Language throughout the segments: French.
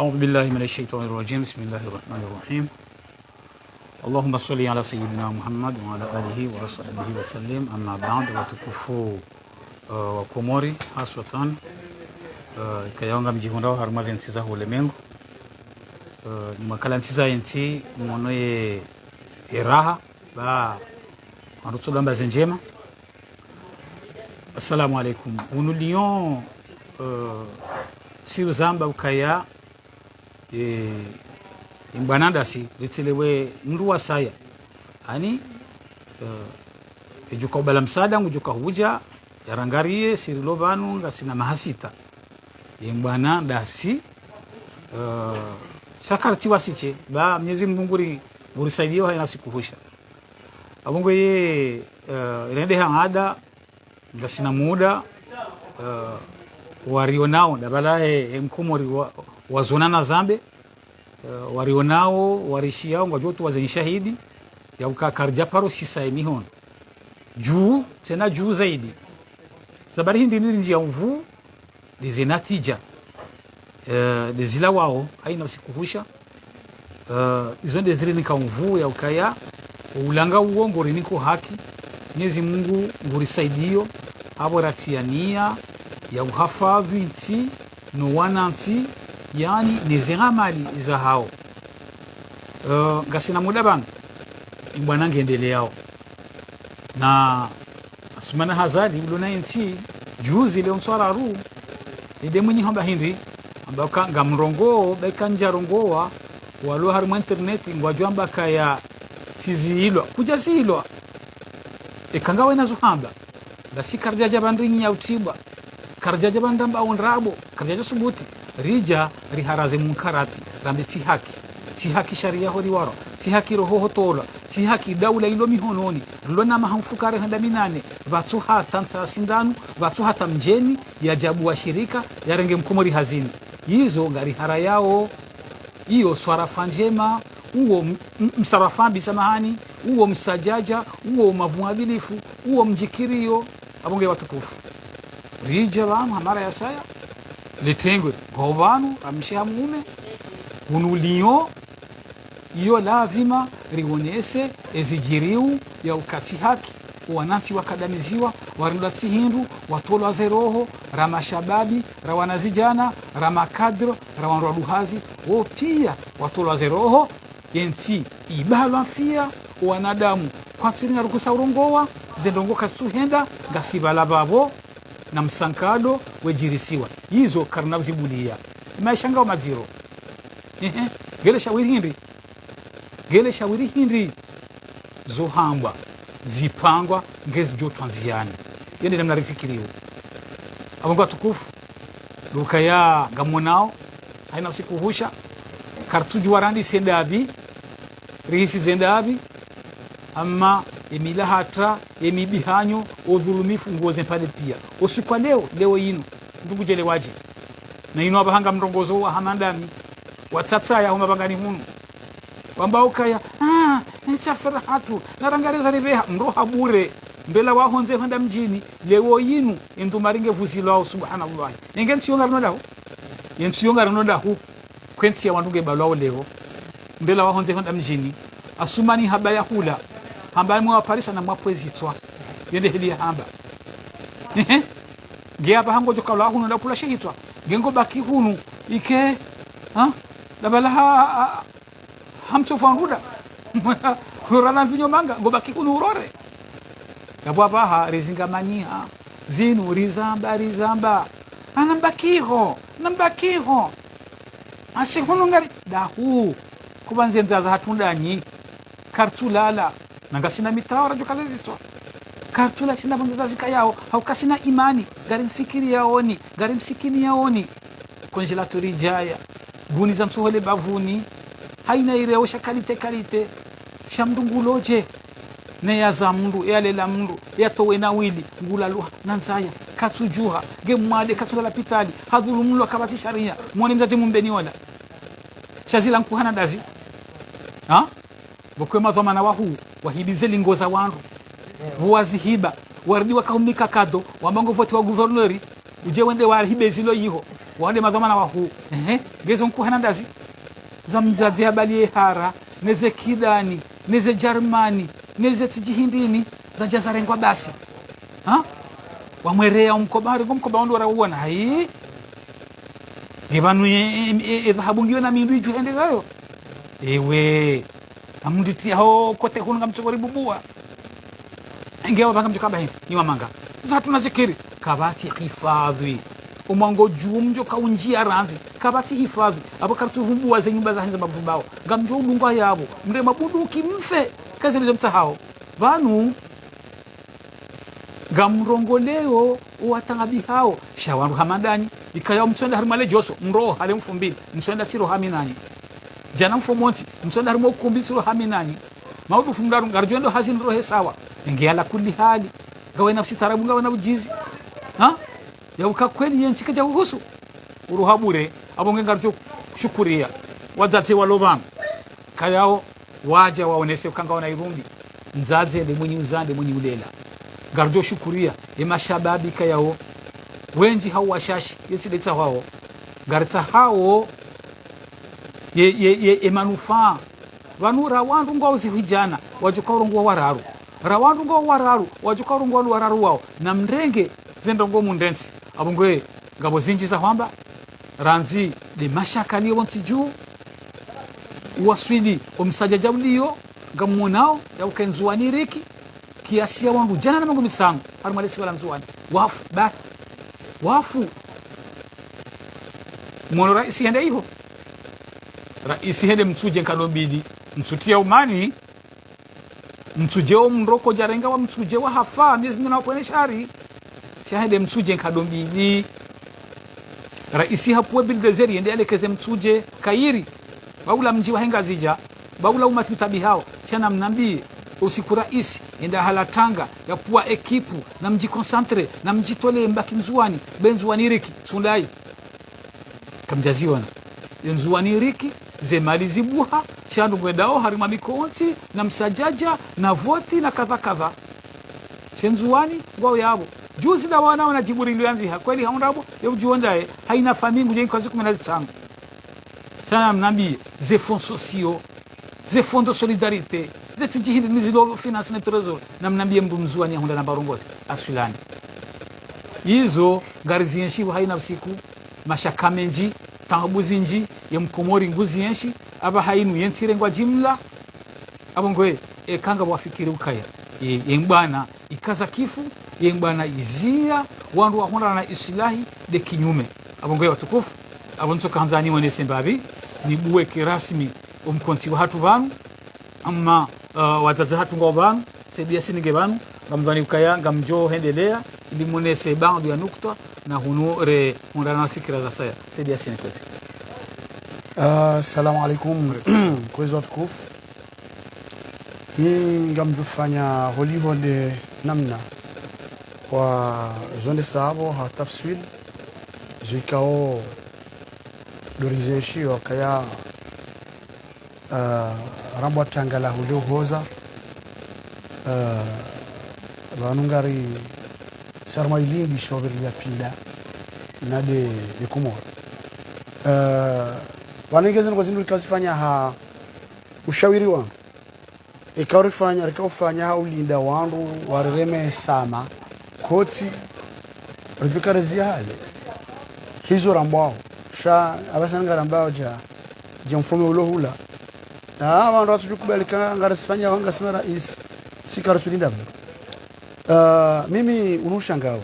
أعوذ بالله من الشيطان الرجيم. بسم الله الرحمن الرحيم. اللهم صل على سيدنا محمد وعلى آله وصحبه وسلم. أما بعد, watukufu wa Komori haswatan kayonga mjihundao harumazi nchi za ulimwengu makala nchi za nchi mwonoye iraha ba marutulamba zenjema. Assalamu alaikum. Unu Lyon siru zamba ukaya imbwananda si litelewe nruwa saya ani ejuka ubala msada ngujuka huja yarangarie sirilo banu ngasina mahasita imbwananda si shakarti wasiche ba Mwenyezi Mungu ngurisaidio haina sikuhusha abongo ye irende hangada ngasina muda warionao dabalae mkomori wazonana zambe warionao warishiao ngwajotu wazenye shahidi ya ukakarja paro sisaini hon juu tena juu zaidi zabari hindi njia mvu lizenatija lizila wao haina usikuhusha izonde zile nika mvu ya ukaya ulanga uongo riniko haki Mwenyezi Mungu ngurisaidio abo ratiania ya uhafadhi nchi no wananchi yani niziramali za hao ngasina muda bang bwana ngendeleao na asumana hazadi ulona nchi juzi leo mswara ru ide mwenye hamba hindi ambaka ngamrongo bekanja rongoa walo harimo internet ngwajamba kaya tizilo kujazilo ekangawe nazo hamba basi karjaja bandrinya utiba karjaja bandamba onrabo karjaja subuti rija riharaze munkarati rambe tihaki sharia hori waro tihaki roho hotola tihaki daula ilo mihononi lona mahamfukare handa minane watu hata nsa sindanu watu hata mjeni ya jabu wa shirika ya renge mkomori hazini hizo ngari hara yao hiyo swarafa njema uo msarafambi samahani uo msajaja uo mavuadilifu uo mjikirio abonge watukufu rija bamu hamara ya saya letengwe govanu amshiha mume unuliyo iyo lazima rionese ezijiriu ya ukati haki wanansi wakadamiziwa warindati hindu watolo zeroho ramashababi rawanazijana ramakadro rawanroduhazi o pia watolo zeroho yenti ibalwa fia wanadamu kwa tsirina rukusa urongowa zendongo katsuhenda ngasibala babo na msankado wejirisiwa hizo karnazibulia maishanga maziro gele shawiri hindi zohambwa zipangwa ngezi jotwanziani yende namna rifikirio abongo tukufu lukaya gamonao haina sikuhusha kartuju warandi sendabi rihisi zendabi amma emilahatra emibihanyo odhulumifu ngoze pale pia osukwa leo yinu ndugu jele waje na ino abahanga mrongozo wa hamandani watsatsa ya humabangani hunu wambao kaya nechafara hatu narangareza riveha mroha bure mbela wahonze handa mjini leo yinu endu maringe vuzilo subhanallah yentsiyonga rinodahu kwenti ya wanduge balao leo mbela wahonze handa mjini asumani habaya hula hamba mwa parisa na mwapwezitwa yende hili hamba ngiaba hango jokala hunu la kula shehitwa ngengo baki hunu ike dabala hamcho fanguda kurana vinyo manga ngo baki hunu urore yabwa baha rezingamaniha zinu rizamba anambakiho asi hunu ngari dahu kubanze nzaza hatundanyi kartulala nangasina mitawara jokaza zitwa kartula sina bangaza zikayao haukasina imani gari mfikiri yaoni gari msikini yaoni konjelatori jaya guni za msuhole bavuni haina ireo shakalite shamdunguloje ne yaza mundu yalela mundu yatowe na wili ngulaluha nanzaya katsujuha gemwade katsula pitali hadhulu mundu akabati sharia mwone mzazi mumbeni wala shazila nkuhana dazi bokwe madhamana wahu wahibize lingoza wandu wazihiba wardi wakahumika kado wamango voti wa guvernori uje wende wa hibezilo yiho wale madhamana wahu gezo nku hanandazi za mzazi habali hara neze kidani neze Germani neze tijihindini za jazarengwa basi wamwerea umkobari ngomkoba ndo rawona hai ngibanu dhahabu ngiyo na mindu iju hende zayo ewe amunditi ho kote kunga mchogori bubua ngewa banga mchokaba hivi ni wamanga za tunazikiri kabati hifadhi umango jumjo kaunjia ranzi kabati hifadhi abo kartuvumbuwa ze nyumba za hanza mabubao ngamjo ulungwa yabo mre mabuduki mfe kazi nizo msahao vanu gamrongoleo uwatangabi hao shawaru hamadani ikaya msonda harimale joso mro hale mfumbili msonda tiro haminani jana mfomonti msonda harimo kumbi tiro haminani maudu fungaru ngarjondo hazin rohe sawa ngiala kulli hali gawe nafsi tarabu gawe na ujizi ya ukakweli yensi kaja uhusu uruhabure abonge ngarjo shukuria wadate walovana kayao waja waonese ukanga wana irumbi nzaze de mwenye uzande mwenye ulela garjo shukuria mashababi kayao wenji hao washashi yesideta hao garta hao ye manufaa vanura wandu ngwa uzihijana wajukaurungwa wararu rawandu ngwa wararu wajukaurungwa wararu wao na mrenge zendo ngo mundensi abongwe ngabo zinji za hwamba ranzi de mashakani wonti juu waswili omsaja jawliyo ngamunao ya ukenzuani riki kiasia wangu jana na mangu misangu harumalesi wala mzuani wafu mwono raisi hende hiho raisi hende msuje nkadobidi msutia umani msuje o mroko jarenga wa msuje wa hafa miezi mna wapwene shari shahede msuje nkadobidi raisi hapuwe bildezeri hende alekeze msuje kairi baula mji wa henga zija baula umati mtabi hao shana mnambi usiku raisi enda halatanga ya kuwa ekipu na mji konsantre na mji tole mbaki mzuani benzuani riki sundai kamjaziona nzuani riki ze mali zibuha shandu gwedao harima mikonti na msajaja na voti na kadha kadha shenzuani ngwao yabo juzi da wana wana jiburi ilianzi kweli haundabo ya ujuondae haina famingu jengi kwa ziku menazitangu shana mnambi ze fonds sociaux ze fonds de solidarité zeti nizilo finance na trezor na mnambie mndu mzuani honda na barongozi asfilani hizo ngari zienshi haina usiku mashakamenji tangabuzinji ya mkomori nguzi yenshi aba hainu yentire ngwa jimla abongwe kanga wafikiri ukaya yembana ikaza kifu yembana izia wandu wahonda na islahi de kinyume abongwe watukufu abontoka hanzani wane sembabi ni buwe kirasmi umkonti wa hatu vanu amma wataza hatu ngwa vanu sebia sinige vanu ngamdhani ukaya ngamjo hendelea ili munese baadhi ya nukta na hunure hundana fikira za saya sebia sinige Assalamu alaikum kwezi watukufu ngamjufanya holihole namna wa zonde sabo ha tafsir zikao dorizenshi wakaya rambo tangala hulio hoza vanungari sarma ilingi shobiri ya pila na de kumor wanengeze ngo zindu klasifanya ha ushawiri wangu ikaufanya ha ulinda wangu wareme sama koti rifika hali hizo rambao sha abasanga rambao ja mfume ulohula wandu watu kubalika ngarisifanya wanga sima rais sikarasulinda mimi unushangao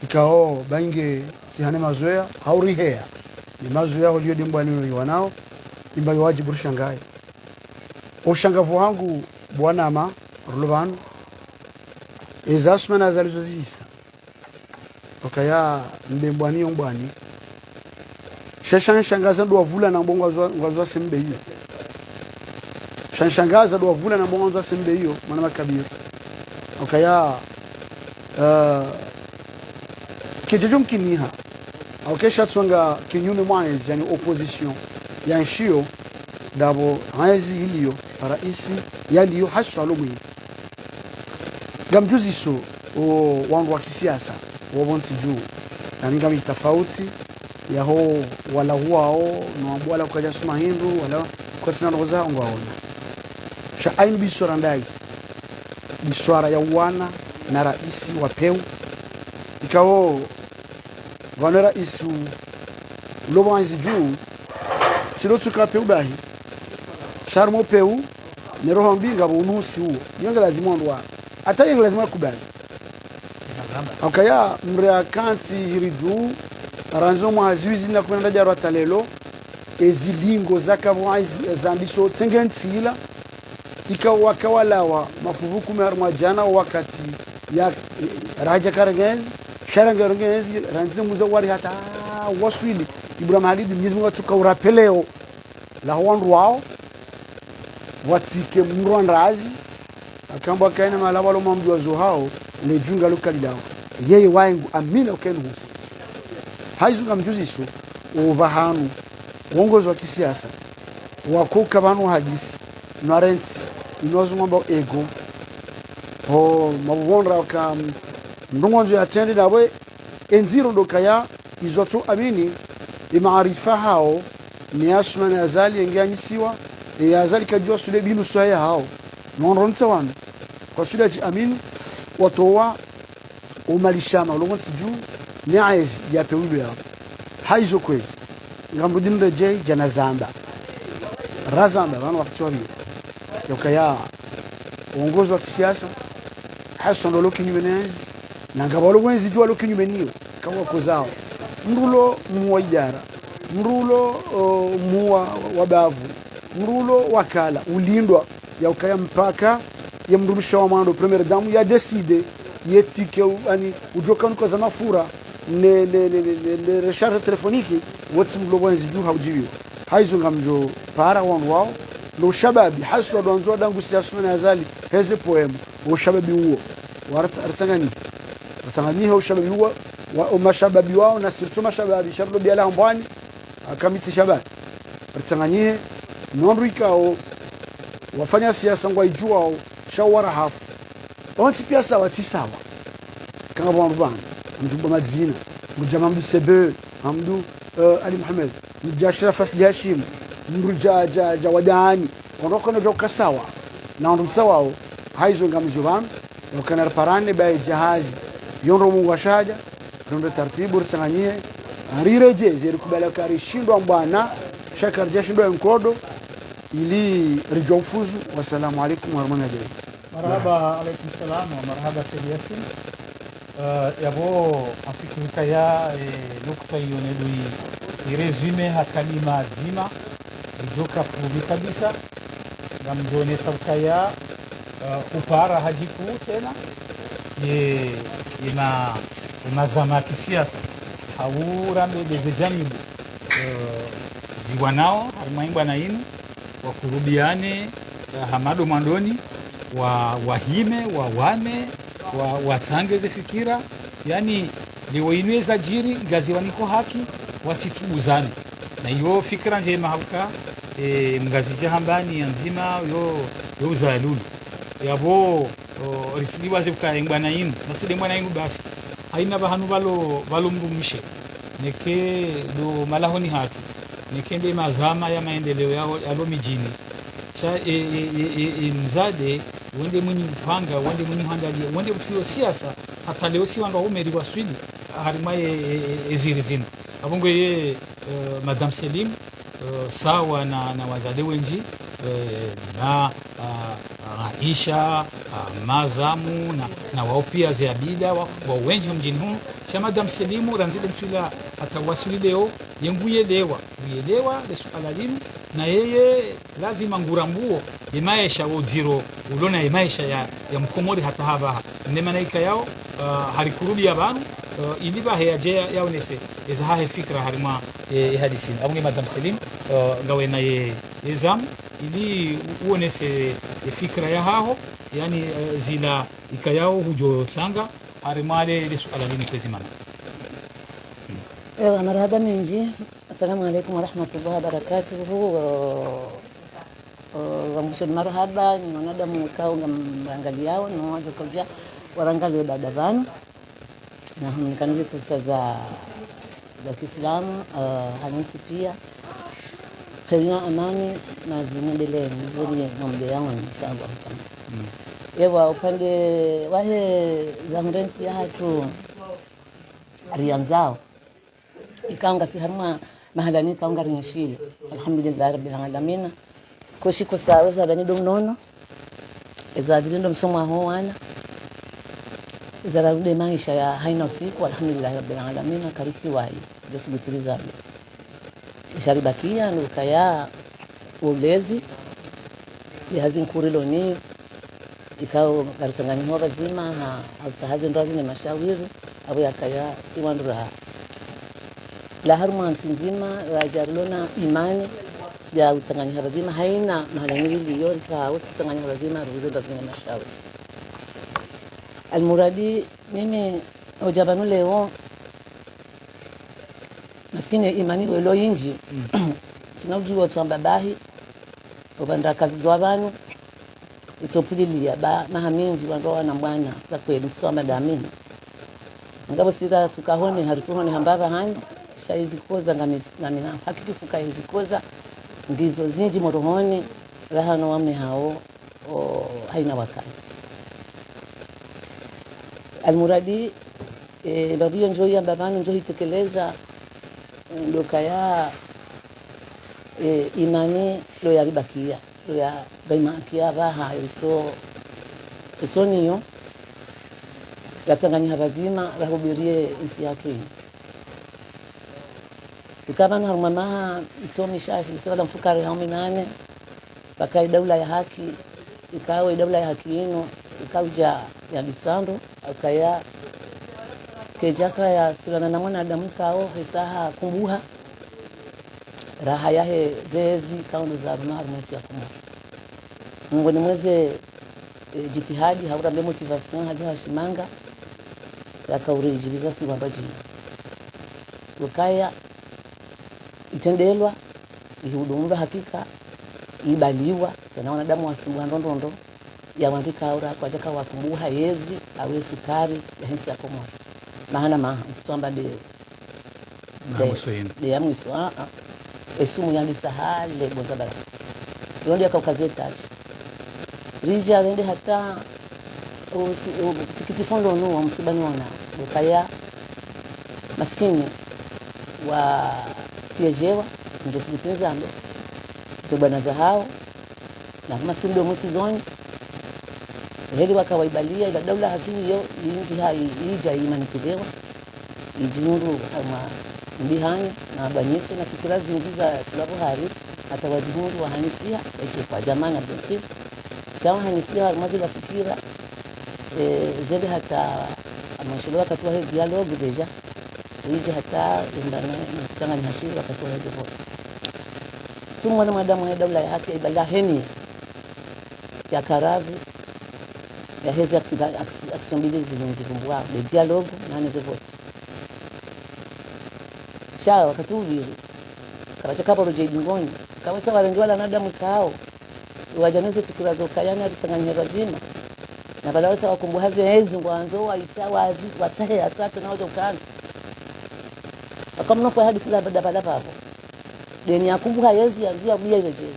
ikao bange sihane mazoea haurihea ni mazoea ulio dimba ni wanao imba wajibu shangae ushangavu wangu bwana ama rulubanu ezasmana zalizozisa okaya mbembwani yombwani shashangaza ndo wavula na mbongo ngwazwa sembe hiyo shanshangaza ndo wavula na mbongo ngwazwa sembe hiyo mwana makabiri okaya kijujum kiniha okesha tsonga kinyume mwanezi yani opposition ya nshio dabo haezi iliyo raisi yaliyo haswa lumwi gamjuzi so wangu wa kisiasa wabonsi juu na ngami tofauti yaho wala huao no wala ukaja suma hindu wala kwa sina roza ngwaona sha ainu biswara ndai biswara ya wana na raisi wa peu ikawo wana raisi lobo anzi juu tilo tukapeu bahi sharmo peu ne roho mbinga bonusi huo yanga lazima ndwa hata yanga lazima kubali akaya mrea kansi hiridu aranzo mwazizi na kwenda jaro talelo ezilingo zakabwazi zambiso tsengentila ikawakawalawa mafuvuku marma jana wakati ya raja karagezi sharangaragezi ranzi muzawari hata waswili Ibrahim Halid mnyezmu watuka urapeleo la wandu wao watike mrwandazi akamba kaina malabalo mamdu wazo hao lejunga lukalilao yeye wangu amina ukenu haizunga mjuziso ovahanu uongozi wa kisiasa wakuka banu hadisi narenti inozungamba ego ho mabondra ka ndongonzo ya tende nawe enziro dokaya izoto amini imaarifa hao ni asma na azali enganyisiwa ya azali kajua sule binu swaya hao nonronsa wana kwa sule amini watowa umalishama ulongonsi juu niaezi ya pewilu yao haizo kwezi ngambudini rejei jana zamba razamba wana wakati wabio yokaya uongozi wa kisiasa hasa ndo loki nyumenezi na ngabalo wenzi jua loki nyumeniyo kama kozao mrulo muwa ijara mrulo muwa wabavu mrulo wakala ulindwa yokaya mpaka ya mrudisha wa mando premier damu ya decide yetike ani ujokanu kwa zamafura ne recharge telefoniki wote mlo wenzi juu haujibiwa haizo ngamjo para wangu wao no shababi haswa donzo dangu siasuna na azali heze poem o shababi huo waratangani ho shababi huo wa mashababi wao na sirtu mashababi shablo biala ambani akamiti shababi ratanganie nonrikao wafanya siasa ngwa ijuao shawara hafu onti pia sawa tisawa kama bwana mjumba madzina mjama mdu sebe amdu Ali Muhammad mjashira fasli Hashim mruja wadani ondoko na joka sawa na ndo sawa haizo ngamjovan wakana parane ba jahazi yonro mungu washaja ndo taratibu tsanganyie arireje zeri kubala kari shindwa mbwana shakar jashindo enkodo ili rijofuzu wasalamu alaykum wa rahmatullahi marhaba alaykum salam wa marhaba Sayyid Yasin yabo afikirika ya nukta yonedui irezume hakalima zima ijoka fubi kabisa ngamjone sabkaya kupara hajiku tena ina zama kisiasa haurambe bezejanibu ziwanao harimaimbwa na inu wakurubiane hamado mandoni wahime wawane watsangeze fikira yani liwoinweza jiri ngaziwaniko haki watitubuzane na iyo fikira njema hauka mngazija hambani nzima yo uzalulu yabo ritsiliwa zekukaengwa na inu naside mwana inu basi haina bahanu balo mrumishe neke do malahoni hatu nekende mazama ya maendeleo yalo mijini cha mzade wende mwenye mpanga wende mwenye handali wende mtuyo siasa hata leo si wanga umeri wa swidi harimaye eziri zinu abongo ye Madame Selim sawa na wazade wenji na Aisha mazamu na wao pia ziabida wa wenji mjini huu cha Madame Selimu ranzile mtula atawasili leo yenguye lewa lesuala linu na yeye lazima ngurambuo imaisha udhiro ulona imaisha ya mkomori hata haba nemanaika yao harikurudi abantu iliba heyaje yaonese ezahahe fikra harima hadisin abunge Madame Selim ngawe na ezam ili uonese fikra ya hao yani zila ikayao hujo sanga harimale lesuala linu kwezimana marhaba minji assalamu alaykum wa rahmatullahi wa barakatuh wamusoni marhaba nonada mukao ngambangali yao no wajo koja warangali dada vanu na mkanizi sasa za za Kiislamu hanisi pia kheri na amani na zinaendelee nzuri ng'ombe yangu inshallah. Ewa upande wahe za mrensi ya hatu rianzao ikanga si harma mahalani kaunga rinshilo alhamdulillah rabbil alamin koshiko sawa za bani domnono eza vilindo msomo ho wana zararude maisha ya haina usiku alhamdulillah rabbil alamin kariti wai dosibutiriza sharibakia nukaya ulezi yazi nkurilo ni ikao karitangani ho bazima ha altahazi ndazi ni mashawiri abo yakaya si wandura la harma nzima rajarlona imani ya utangani habazima haina mahalani liyo ka usitangani habazima ruzo ndazi ni mashawiri almuradi mimi ojabanu leo maskini imani welo yinji sinawujua twambabahi obanda kazi z'abantu itopuliliya ba mahaminji wandu wana bwana za kweli sio madamini ngabo sira tukahone harituhone hambaba hani shaizi koza ngamina hakitifuka hizi koza ndizo zinji morohoni rahano wame hao haina wakati almuradi babio njoi ambabanu njoi tekeleza ndo kaya imani lo yaribakia lo ya baimakia baha iso niyo yatanganya bazima bahubirie insi yatu ikabana harumamaha isomi shashi sala mfukari hao minane bakai daula ya haki ikawe daula ya haki ino ikauja ya bisando akaya kejaka ya sulana na mwanadamu kao hesaha kumbuha raha yahe zezi kaundo za rumaru mwezi ya kumbuha mungu ni mweze jitihadi haurambe motivation hadi hashimanga yakaurijibiza si wabajina ukaya itendelwa ihudumba hakika ibaliwa sana wanadamu wasibu ndondondo ya wandika aura kwa jaka wakumbuha yezi awe sukari ya hinsi ya komora mahana maha msitwamba de ya mwiswa esumu yani sahale bozabara yondi akaukazeta rija wende hata sikitifondo nuwa msibani wana ukaya maskini wa piejewa ndio sikitiza ambe zibana za hao na maskini ndio msizoni heli wakawaibalia ila daula hakini yo ingi hai ija imanikilewa ijinuru kama mbihani na banyesi na fikira zingi za tulabu hari hata wajihuru wa hanisia yaishe kwa jamani na bensif kama hanisia harmazi la fikira zede hata amashulu wakatuwa hii dialogu deja ija hata indana mkutanga ni hashiru wakatuwa hii devote tumu wana madamu ya daula ya haki ibala heni ya karavi ya hezi action mbili zilizokumbwa de dialogue na ne vote shawa wakati ule kawacha kapa roje jingoni kama sawa wengi wala nadamu kao wajaneze fikira zo kayana alisanganya razima na baadaye sawa kumbuhaze hezi ngwanzo wa isawa azi watahe asate na wajo kazi akamno kwa hadithi la badala hapo deni yakumbuka hezi anzia bia ile je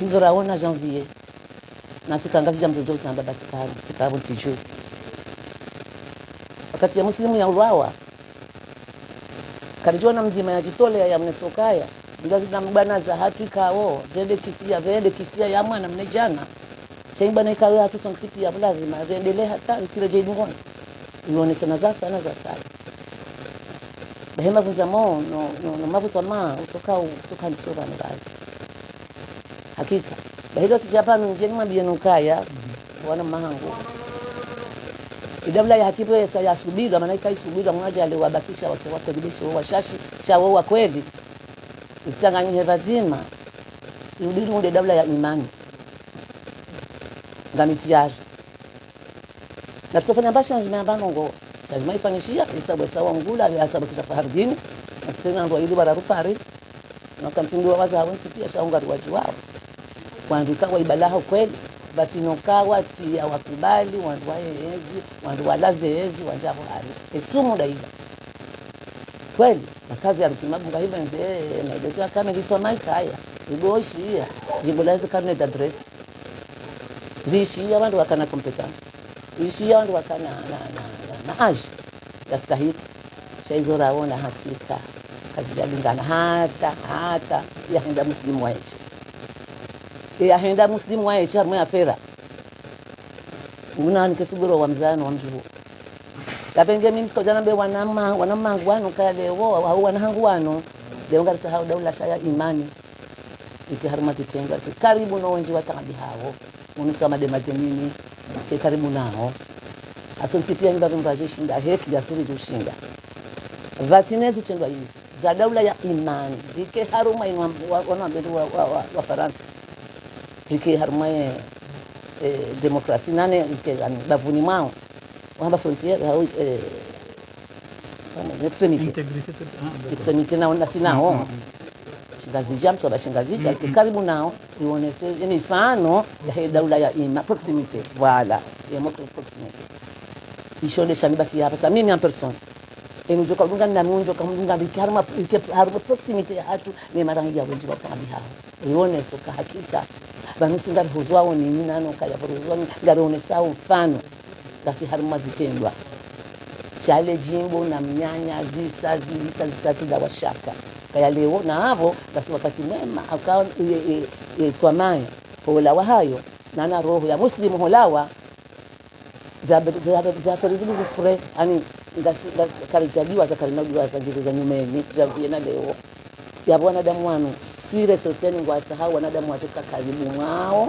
hizo raona janvier na tikangazi jambo zote na baba tikabu tiju wakati ya muslimu ya ulwawa karijona mzima ya jitole ya mnesokaya ngazi na mbana za hatu kao zende kifia ya mwana mnejana chaimba na ikawa hatu sonsipi ya lazima ziendelee hata itireje ngoni ione sana za sana bahema kunjamo no mafuta ma utoka nisora na baadhi hakika bahilo si Japan njeni mabienuka wana mahango idabla ya hakibu ya yasubira maana ikaisubira mmoja aliwabakisha wake bidisho washashi shawo wa kweli isanganye vazima yudiri munde dabla ya imani ngamitiari na tutafanya basha njema banongo lazima ifanyishia isabu sawa ngula ya sababu kisha fardini na tena ndo ili bararupari na kamsindu waza hawezi pia shaunga ruwaji wao kuandika wa ibalaha kweli batinokawa tia wakubali wandu waezi wandu walazeezi wanjabo hali esumu daiva kweli makazi ya rukimabu hiva nze naelezea kama ilitwa maika haya igoshia jibulazi carnet address rishia wandu wakana competence rishia wandu wakana na aji yastahiki shaizo raona hakika kazi ya lingana hata yahenda muslimu waeche yahenda muslimu waeche harumwe afera unani kesuburo wa mzano wa mjuhu kapenge mimi kwa jana be wanammangu wano kalewo au wanahangu wano leo ngari hao daula shaya imani ikiharumati tenga karibu no wenji watangadi hao unisama de matemini karibu nao asonsipia nyumba vimbaje shinda heki jasiri jushinda vatinezi tendwa hivi za daula ya imani ike haruma ina wana mbele wa Faransa ike haruma demokrasi nane ike bavuni mao wamba frontier au extremity na sinao shingazija mtu abashingazija karibu nao ionese ni mfano ya daula ya ima proximity wala ya proximity ishole shanibaki hapa sasa mimi en person enjoka kunga na munjo kamunga bikarma haruma proximity ya hatu ni marangi ya wengi wa kama hao ionese kwa hakika banusinga huzwao ni nano kaya huzwao ngaone sawa mfano kasi haruma zitendwa chale jimbo na mnyanya zisa zitatu za washaka kaya leo na hapo basi wakati mema akawa twamaya hola wa hayo na roho ya muslimu holawa za karibu zifure yani karijagiwa za karinaujwa za nyumeni na leo ya wanadamu wanu swire soteni ngwasahau wanadamu watoka karibu mwao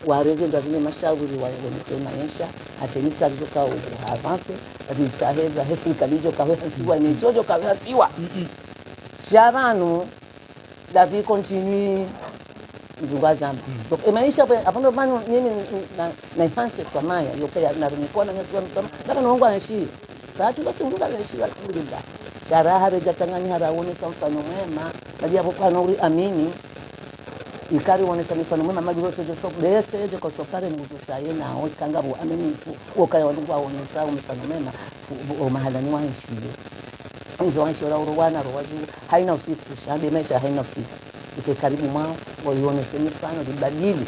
wareze ndazine mashauri wanisema yesha atenisa alizoka avance alisaheza hesi kalijo kawe hasiwa ni sojo kawe hasiwa shabanu la vie continue nzungaza donc emaisha hapo mano nini na infance kwa maya yoka na rumikona nyasi kama kama naongo anashi tatu basi nduga anashi alhamdulillah sharaha reja tanganya haraone mfano mwema bali hapo kwa nuri amini ikari wonesa mifano mwema maji yote jo stop dese je kwa sokare nguzo saye na okangabu amini ukaya wandu waonesa mifano mwema o mahalani wanshie hizo wanshie wala urwana rowaji haina usiku shande maisha haina usiku ike karibu mwao waonesa mifano libadili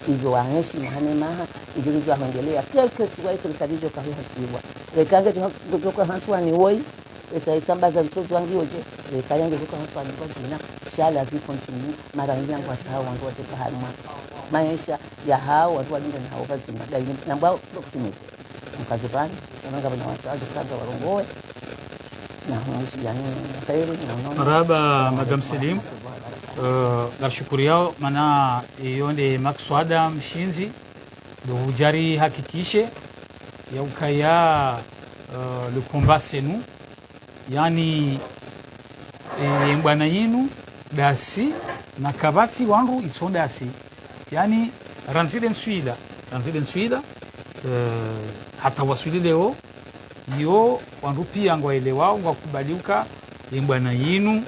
hizo wanshi mahane maha igirizo hangelea quelque soit serikali jo kahi hasiwa rekange kutoka hanswa ni woi esa isambaza mtoto wangu yoje rekange kutoka hanswa ni kwa jina shala zi continue mara nyingi kwa sababu wangu watoka haruma maisha ya hao watu walinda na hao kazi madai nambao proximity mkazipani unanga bana watu kaza warongoe na hoshi yani khairi na maraba madam Selim nashukuru yao maana yonde makswada mshinzi ndio hujari hakikishe ya ukaya le combat c'est nous yani bwana yinu dasi na kabati wangu itsodasi yani ranzile nswida hata waswili leo yo wangu pia ngoelewao ngakubaliuka bwana yinu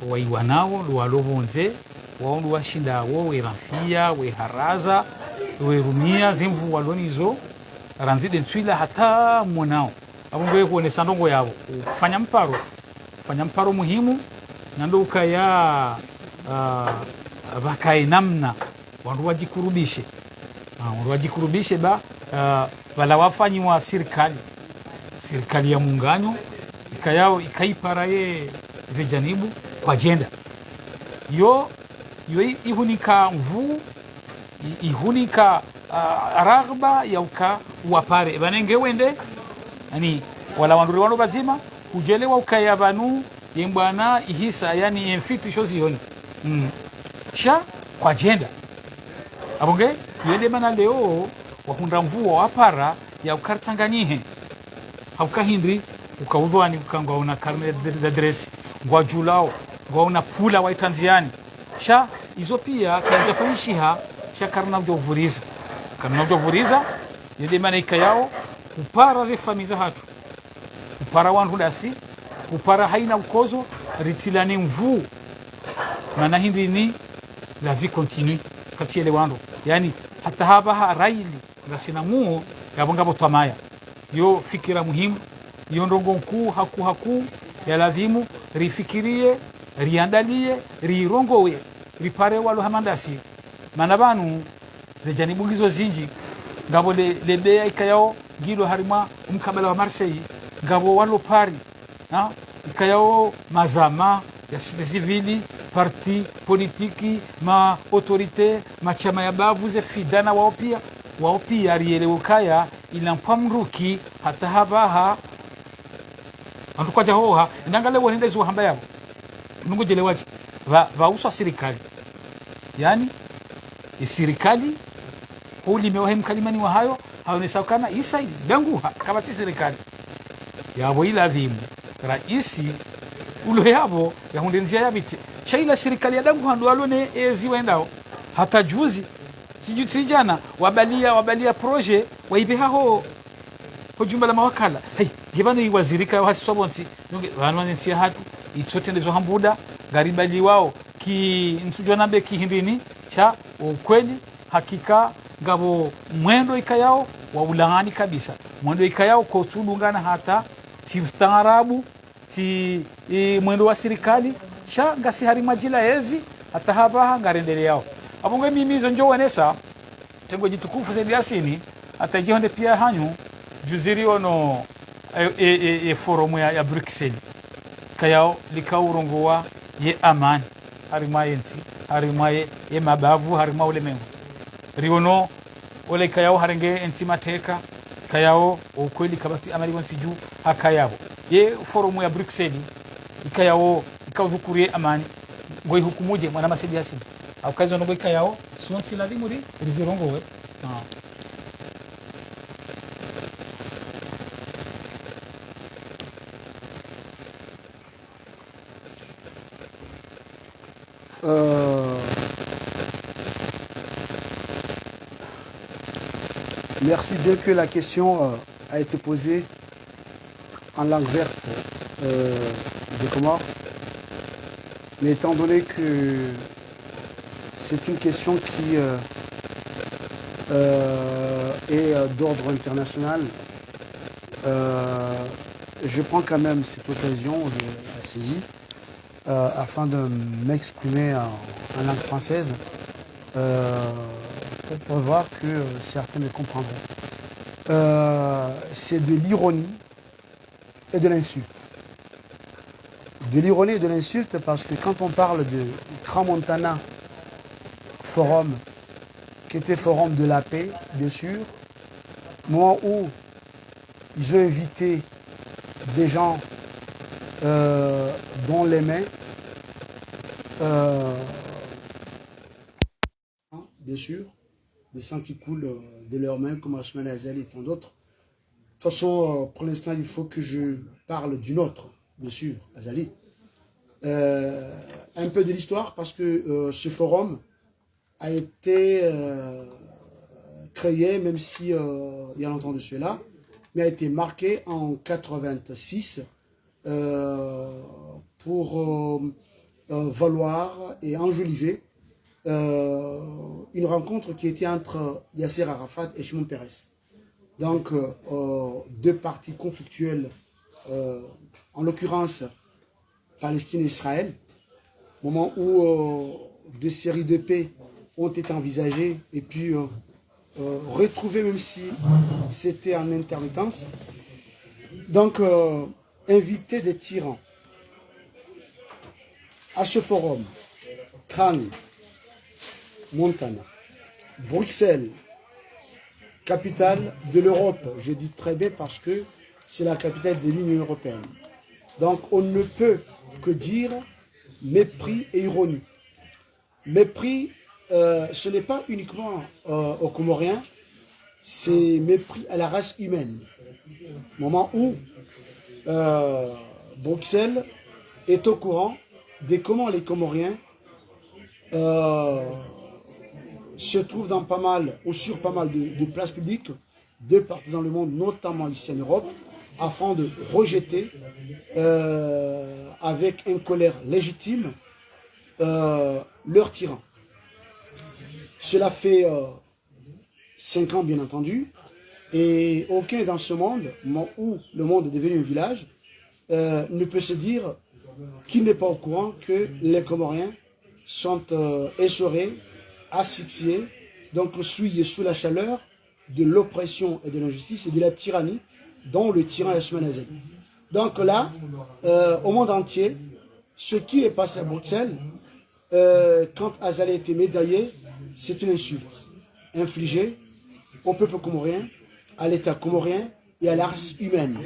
waiwanao luwalovonze waondu washinda wo werafia weharaza werumia zemvu walonizo ranzile nswila hata mwanao abungo kuonesa ndongo yao kufanya mparo muhimu na ndo ukaya vakae namna wandu wajikurubishe ba wala wafanyi wa serikali ya muungano ikayao ikaipara ye zijanibu kwa jenda yo ihunika mvu ihunika ragba ya uka wapare banenge wende yani wala wandu wano bazima kujelewa ukaya banu yembwana ihisa yani enfitu shozi yoni sha kwa jenda abonge yende mana leo wakunda mvuwa wapara ya ukartanganyihe haukahindri ukaudhwani ukangwaona karne de dress ngwa julao ngwaona pula wa Tanzania sha izo pia kanjafanyishiha sha karna vuriza yende mana ikayao upara refamiza hatu upara wandu dasi upara haina ukozo ritilani mvu maana hindi ni la vie continue kati ele wandu yani hata hava raili ngasina muo ngabo ngabo twamaya yo fikira muhimu yo ndongo nkuu haku ya lazimu rifikirie riandalie rirongowe ripare walo hamandasi mana banu zejanibugizo zinji ngabo lebea ikayao gilo harima mkabala wa Marseille ngabo walo pari na ikayao mazama ya civili parti politiki ma autorite ma chama ya bavuze fidana wao pia rielewukaya ilampwa mruki hata habaha antukwaja hoha ndangale wonenda izo hamba yabo nungujelewaji vauswa serikali yani serikali ulimewahe mkalimani wa hayo haonesakana isa danguha kama si serikali yabo iladhimu raisi ulo yabo yahundenzia yabiti shaila serikali ya danguha ndo alone eziwendao hata juzi sijana wabalia proje waibeha ho jumba la mawakala hey gibano iwazirika wasibonti nunge wanwanentia hatu itotendezo hambuda garibali wao ki nsujwa nambe kihindini cha ukweli hakika ngabo mwendo ikayao wa ulangani kabisa mwendo ikayao kwa tudungana hata si ustaarabu si mwendo wa serikali sha ngasi hari majila ezi hata haba ngarendele yao abonge mimizo njo wanesa tengo jitukufu zaidi asini hata jihonde pia hanyu juziri ono forum ya Bruxelles kayao likaurongowa ye amani harimaye nti harimaye ye mabavu harima ulemengu riono ole kayao harenge enti mateka kayao ukweli kabati amali wanti juu hakayabo ye forum ya Bruxelles ikayao ikauzukurie amani ngoi hukumuje mwana masedi asini au kazo ngo ikayao sonti la dimuri rizirongowe Merci bien que la question a été posée en langue verte des Comores. Mais étant donné que c'est une question qui est d'ordre international, je prends quand même cette occasion, je la saisis, afin de m'exprimer en langue française pour voir que certains me comprendront. C'est de l'ironie et de l'insulte. De l'ironie et de l'insulte parce que quand on parle de Grand Montana Forum, qui était forum de la paix, bien sûr, moment où ils ont invité des gens dont les mains, bien sûr, des sangs qui coulent de leurs mains, comme Asman Azali et tant d'autres. De toute façon, pour l'instant, il faut que je parle d'une autre, bien sûr, Azali. Un peu de l'histoire, parce que ce forum a été créé, même si il y a longtemps de cela, mais a été marqué en 86 pour valoir et enjoliver une rencontre qui était entre Yasser Arafat et Shimon Peres. Donc, deux parties conflictuelles, en l'occurrence Palestine et Israël, au moment où deux séries de paix ont été envisagées et puis retrouvées, même si c'était en intermittence. Donc, inviter des tyrans à ce forum, Crâne, Montana, Bruxelles, capitale de l'Europe. Je dis très bien parce que c'est la capitale de l'Union européenne. Donc on ne peut que dire mépris et ironie. Mépris, ce n'est pas uniquement aux Comoriens, c'est mépris à la race humaine. Moment où Bruxelles est au courant de comment les Comoriens se trouvent dans pas mal, ou sur pas mal de places publiques, de partout dans le monde, notamment ici en Europe, afin de rejeter avec une colère légitime leur tyran. Cela fait 5 ans bien entendu, et aucun dans ce monde, au moment où le monde est devenu un village, ne peut se dire qu'il n'est pas au courant que les Comoriens sont essorés, asphyxiés, donc souillés sous la chaleur de l'oppression et de l'injustice et de la tyrannie dont le tyran est Ousmane Azali. Donc là, au monde entier, ce qui est passé à Bruxelles, quand Azali a été médaillé, c'est une insulte infligée au peuple comorien, à l'État comorien et à la race humaine.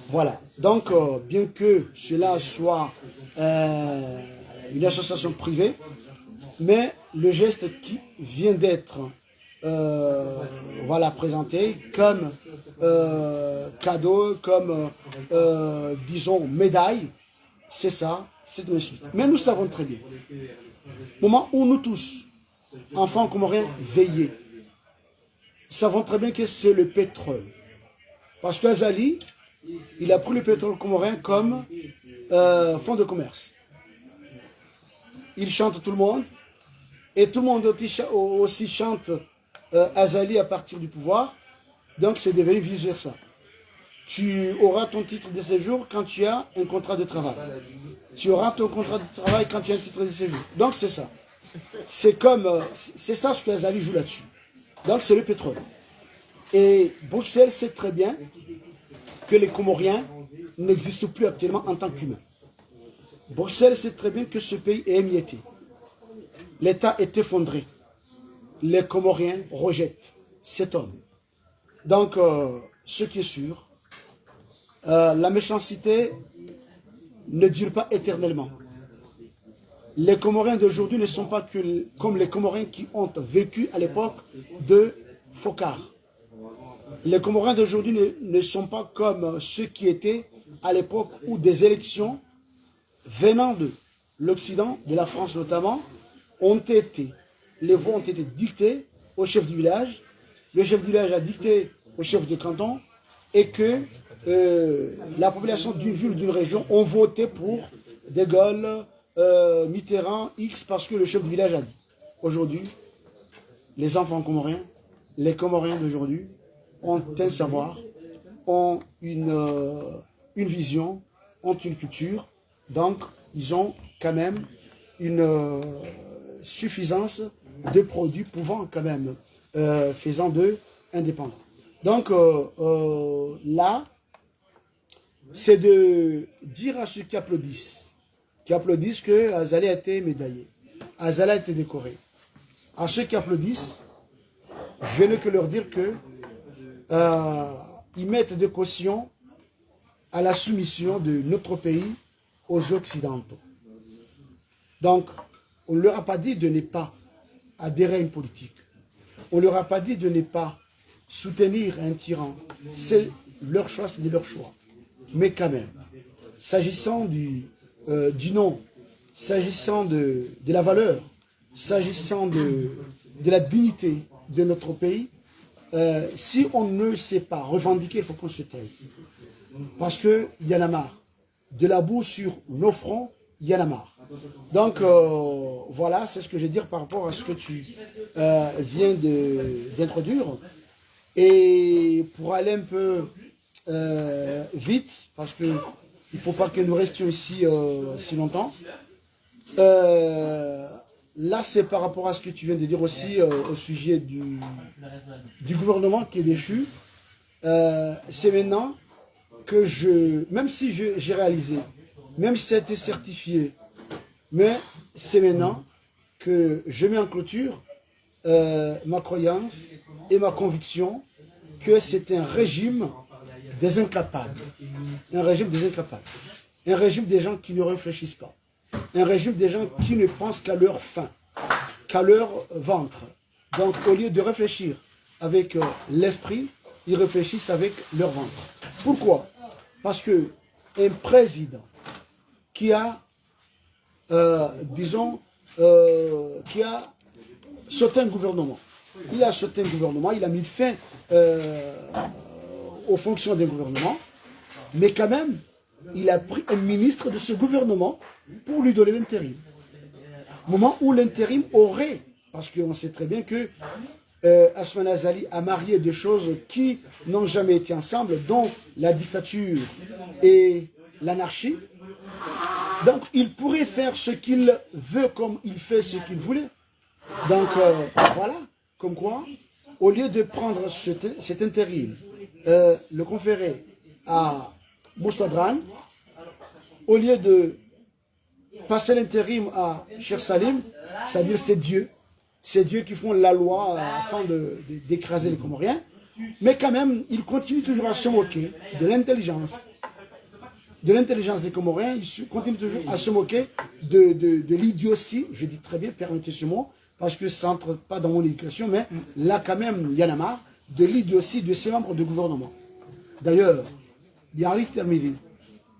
Voilà. Donc, bien que cela soit une association privée, mais le geste qui vient d'être voilà, présenté comme cadeau, comme disons médaille, c'est ça, c'est une insulte. Mais nous savons très bien, au moment où nous tous, enfants comoriens, veillés, savons très bien que c'est le pétrole. Parce qu'Azali, il a pris le pétrole comorien comme fonds de commerce. Il chante tout le monde, et tout le monde aussi chante Azali à partir du pouvoir, donc c'est devenu vice-versa. Tu auras ton titre de séjour quand tu as un contrat de travail. Tu auras ton contrat de travail quand tu as un titre de séjour. Donc c'est ça. C'est comme, c'est ça ce que Azali joue là-dessus. Donc c'est le pétrole. Et Bruxelles sait très bien que les Comoriens n'existent plus actuellement en tant qu'humains. Bruxelles sait très bien que ce pays est émietté. L'État est effondré. Les Comoriens rejettent cet homme. Donc, ce qui est sûr, la méchanceté ne dure pas éternellement. Les Comoriens d'aujourd'hui ne sont pas que comme les Comoriens qui ont vécu à l'époque de Focard. Les Comoriens d'aujourd'hui ne sont pas comme ceux qui étaient à l'époque où des élections venant de l'Occident, de la France notamment, les voix ont été dictées au chef du village, le chef du village a dicté au chef de canton, et que la population d'une ville ou d'une région ont voté pour De Gaulle, Mitterrand, X, parce que le chef du village a dit. Aujourd'hui, les enfants comoriens, les Comoriens d'aujourd'hui, ont un savoir, ont une vision, ont une culture, donc ils ont quand même une suffisance de produits pouvant quand même, faisant d'eux indépendants. Donc là, c'est de dire à ceux qui applaudissent que Azali a été médaillé, Azali a été décoré. À ceux qui applaudissent, je n'ai que leur dire que ils mettent de caution à la soumission de notre pays aux Occidentaux. Donc, on ne leur a pas dit de ne pas adhérer à une politique. On ne leur a pas dit de ne pas soutenir un tyran. C'est leur choix, c'est leur choix. Mais quand même, s'agissant du nom, s'agissant de la valeur, s'agissant de la dignité de notre pays, si on ne sait pas revendiquer, il faut qu'on se taise. Parce qu'il y en a marre. De la boue sur nos fronts, il y en a marre. Donc, voilà, c'est ce que je veux dire par rapport à ce que tu viens d'introduire. Et pour aller un peu vite, parce qu'il ne faut pas que nous restions ici si longtemps, là, c'est par rapport à ce que tu viens de dire aussi au sujet du gouvernement qui est déchu. C'est maintenant que même si j'ai réalisé, même si ça a été certifié, mais c'est maintenant que je mets en clôture ma croyance et ma conviction que c'est un régime des incapables. Un régime des incapables. Un régime des gens qui ne réfléchissent pas. Un régime des gens qui ne pensent qu'à leur faim, qu'à leur ventre. Donc au lieu de réfléchir avec l'esprit, ils réfléchissent avec leur ventre. Pourquoi? Parce que un président qui a, disons, qui a sauté un gouvernement, il a sauté un gouvernement, il a mis fin aux fonctions d'un gouvernement, mais quand même, il a pris un ministre de ce gouvernement pour lui donner l'intérim. Moment où l'intérim aurait, parce qu'on sait très bien que Assoumani Azali a marié des choses qui n'ont jamais été ensemble, dont la dictature et l'anarchie. Donc, il pourrait faire ce qu'il veut comme il fait ce qu'il voulait. Donc, voilà, comme quoi, au lieu de prendre cet intérim, le conférer à Moustadran, au lieu de passer l'intérim à Cheikh Salim, c'est-à-dire c'est Dieu qui font la loi afin d'écraser les Comoriens, mais quand même, il continue toujours à se moquer de l'intelligence des Comoriens, il continue toujours à se moquer de l'idiotie, je dis très bien, permettez ce mot, parce que ça n'entre pas dans mon éducation, mais là quand même, il y en a marre, de l'idiotie de ses membres de gouvernement. D'ailleurs, Biarritz Termidi,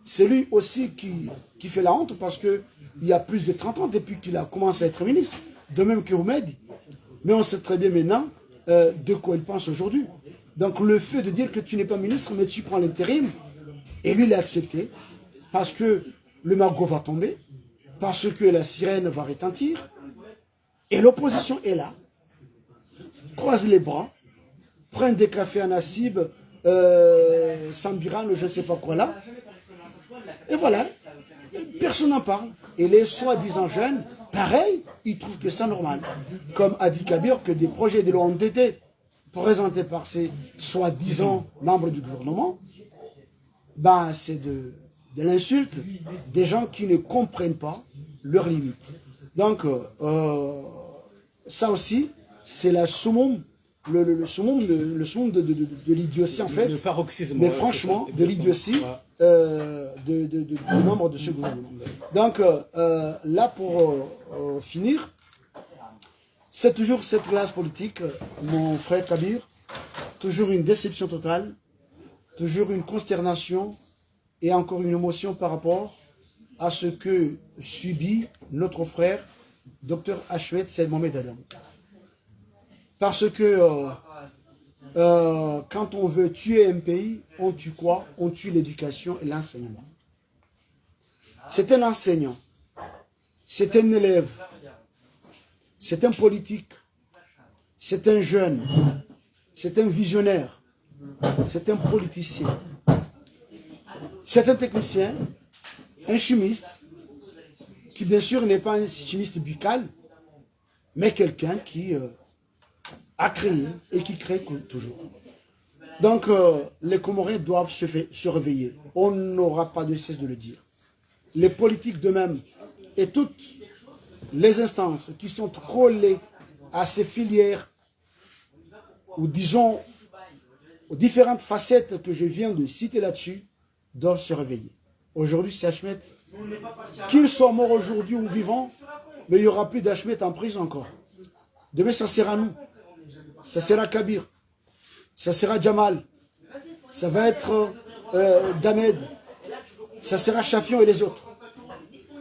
c'est lui aussi qui fait la honte, parce qu'il y a plus de 30 ans depuis qu'il a commencé à être ministre, de même que Roumedi. Mais on sait très bien maintenant de quoi il pense aujourd'hui. Donc le fait de dire que tu n'es pas ministre, mais tu prends l'intérim, et lui, il a accepté, parce que le magot va tomber, parce que la sirène va retentir, et l'opposition est là, croise les bras, prend des cafés à Nassib, Sambiran, je ne sais pas quoi là, et voilà, personne n'en parle. Et les soi-disant jeunes, pareil, ils trouvent que c'est normal. Comme a dit Kabir, que des projets de loi ont été présentés par ces soi-disant membres du gouvernement, ben, c'est de l'insulte des gens qui ne comprennent pas leurs limites. Donc, ça aussi, c'est la summum, le summum de l'idiotie, en fait. Le paroxysme. Mais franchement, de l'idiotie des membres de ce gouvernement. Donc, là, pour finir, c'est toujours cette classe politique, mon frère Kabir, toujours une déception totale, toujours une consternation et encore une émotion par rapport à ce que subit notre frère, Dr Ahmed Saïd Mohamed Adam. Parce que quand on veut tuer un pays, on tue quoi? On tue l'éducation et l'enseignement. C'est un enseignant, c'est un élève, c'est un politique, c'est un jeune, c'est un visionnaire, c'est un politicien, c'est un technicien, un chimiste, qui bien sûr n'est pas un chimiste buccal, mais quelqu'un qui a créé et qui crée toujours. Donc les Comoriens doivent se réveiller. On n'aura pas de cesse de le dire. Les politiques de même et toutes les instances qui sont collées à ces filières, ou disons aux différentes facettes que je viens de citer là-dessus, doivent se réveiller. Aujourd'hui, c'est Ahmed. Qu'il soit mort aujourd'hui ou vivant, mais il n'y aura plus d'Ahmed en prison encore. Demain, ça sera nous. Ça sera Kabir. Ça sera Jamal. Ça va être Damed. Ça sera Chafion et les autres.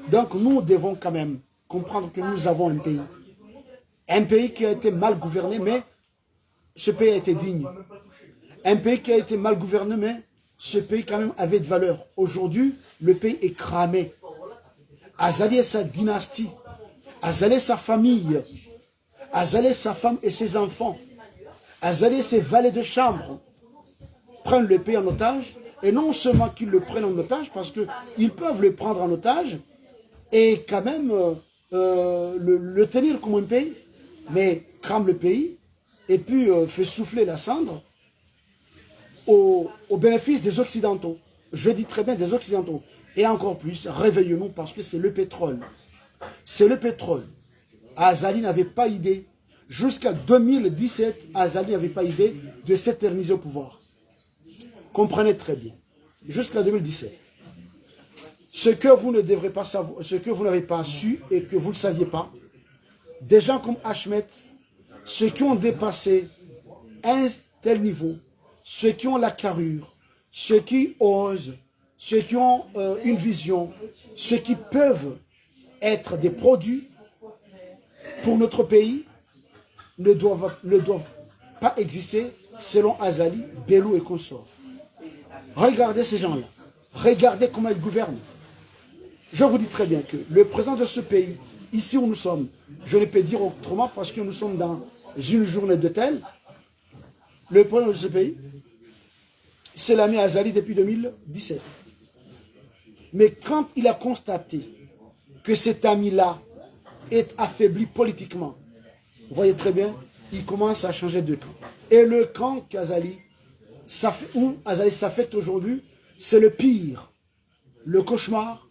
Donc, nous devons quand même comprendre que nous avons un pays. Un pays qui a été mal gouverné, mais ce pays a été digne. Un pays qui a été mal gouverné, mais ce pays quand même avait de valeur. Aujourd'hui, le pays est cramé. Azali et sa dynastie, Azali et sa famille, Azali et sa femme et ses enfants, Azali et ses valets de chambre prennent le pays en otage. Et non seulement qu'ils le prennent en otage, parce qu'ils peuvent le prendre en otage et quand même le tenir comme un pays, mais crame le pays et puis fait souffler la cendre au bénéfice des Occidentaux. Je dis très bien des Occidentaux. Et encore plus, réveillons-nous parce que c'est le pétrole. C'est le pétrole. Azali n'avait pas idée. Jusqu'à 2017, Azali n'avait pas idée de s'éterniser au pouvoir. Comprenez très bien. Jusqu'à 2017. Ce que vous ne devrez pas savoir, ce que vous n'avez pas su et que vous ne saviez pas, des gens comme Ahmed, ceux qui ont dépassé un tel niveau, ceux qui ont la carrure, ceux qui osent, ceux qui ont une vision, ceux qui peuvent être des produits pour notre pays, ne doivent pas exister selon Azali, Belou et consorts. Regardez ces gens-là. Regardez comment ils gouvernent. Je vous dis très bien que le président de ce pays, ici où nous sommes, je ne peux dire autrement parce que nous sommes dans une journée de tel, le président de ce pays, c'est l'ami Azali depuis 2017. Mais quand il a constaté que cet ami-là est affaibli politiquement, vous voyez très bien, il commence à changer de camp. Et le camp qu'Azali, où Azali s'affecte aujourd'hui, c'est le pire, le cauchemar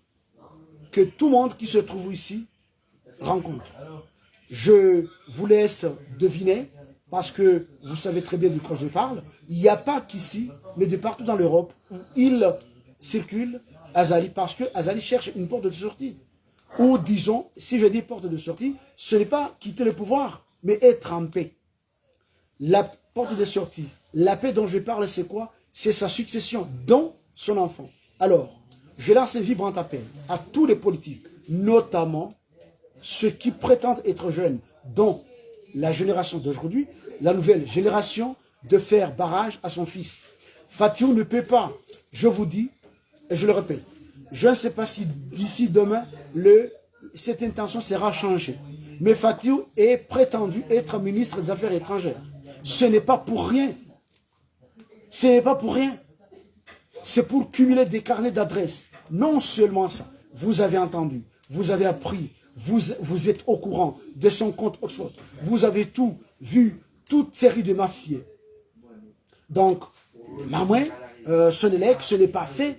que tout le monde qui se trouve ici rencontre. Je vous laisse deviner, parce que vous savez très bien de quoi je parle. Il n'y a pas qu'ici, mais de partout dans l'Europe, où il circule, Azali, parce que Azali cherche une porte de sortie. Ou disons, si je dis porte de sortie, ce n'est pas quitter le pouvoir, mais être en paix. La porte de sortie, la paix dont je parle, c'est quoi? C'est sa succession, dont son enfant. Alors, je lance un vibrant appel à tous les politiques, notamment ceux qui prétendent être jeunes, dont la génération d'aujourd'hui, la nouvelle génération, de faire barrage à son fils. Fatiou ne peut pas, je vous dis, et je le répète, je ne sais pas si d'ici demain, cette intention sera changée. Mais Fatiou est prétendu être ministre des Affaires étrangères. Ce n'est pas pour rien. Ce n'est pas pour rien. C'est pour cumuler des carnets d'adresses. Non seulement ça, vous avez entendu, vous avez appris, vous êtes au courant de son compte Oxford. Vous avez tout vu, toute série de mafieux. Donc, Mamoué, Sonelec, ce n'est pas fait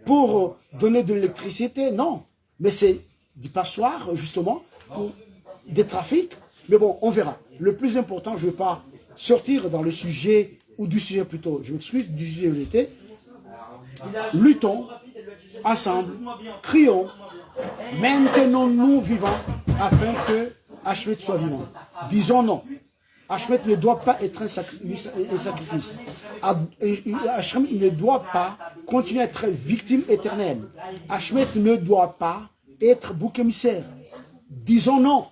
pour donner de l'électricité, non. Mais c'est du passoire, justement, pour des trafics. Mais bon, on verra. Le plus important, je ne vais pas sortir dans le sujet, ou du sujet plutôt, je m'excuse, du sujet où j'étais. Luttons ensemble, crions, maintenons-nous vivants afin que Achmed soit vivant. Disons non. Achmed ne doit pas être un sacrifice. Achmed ne doit pas continuer à être victime éternelle. Achmed ne doit pas être bouc émissaire. Disons non.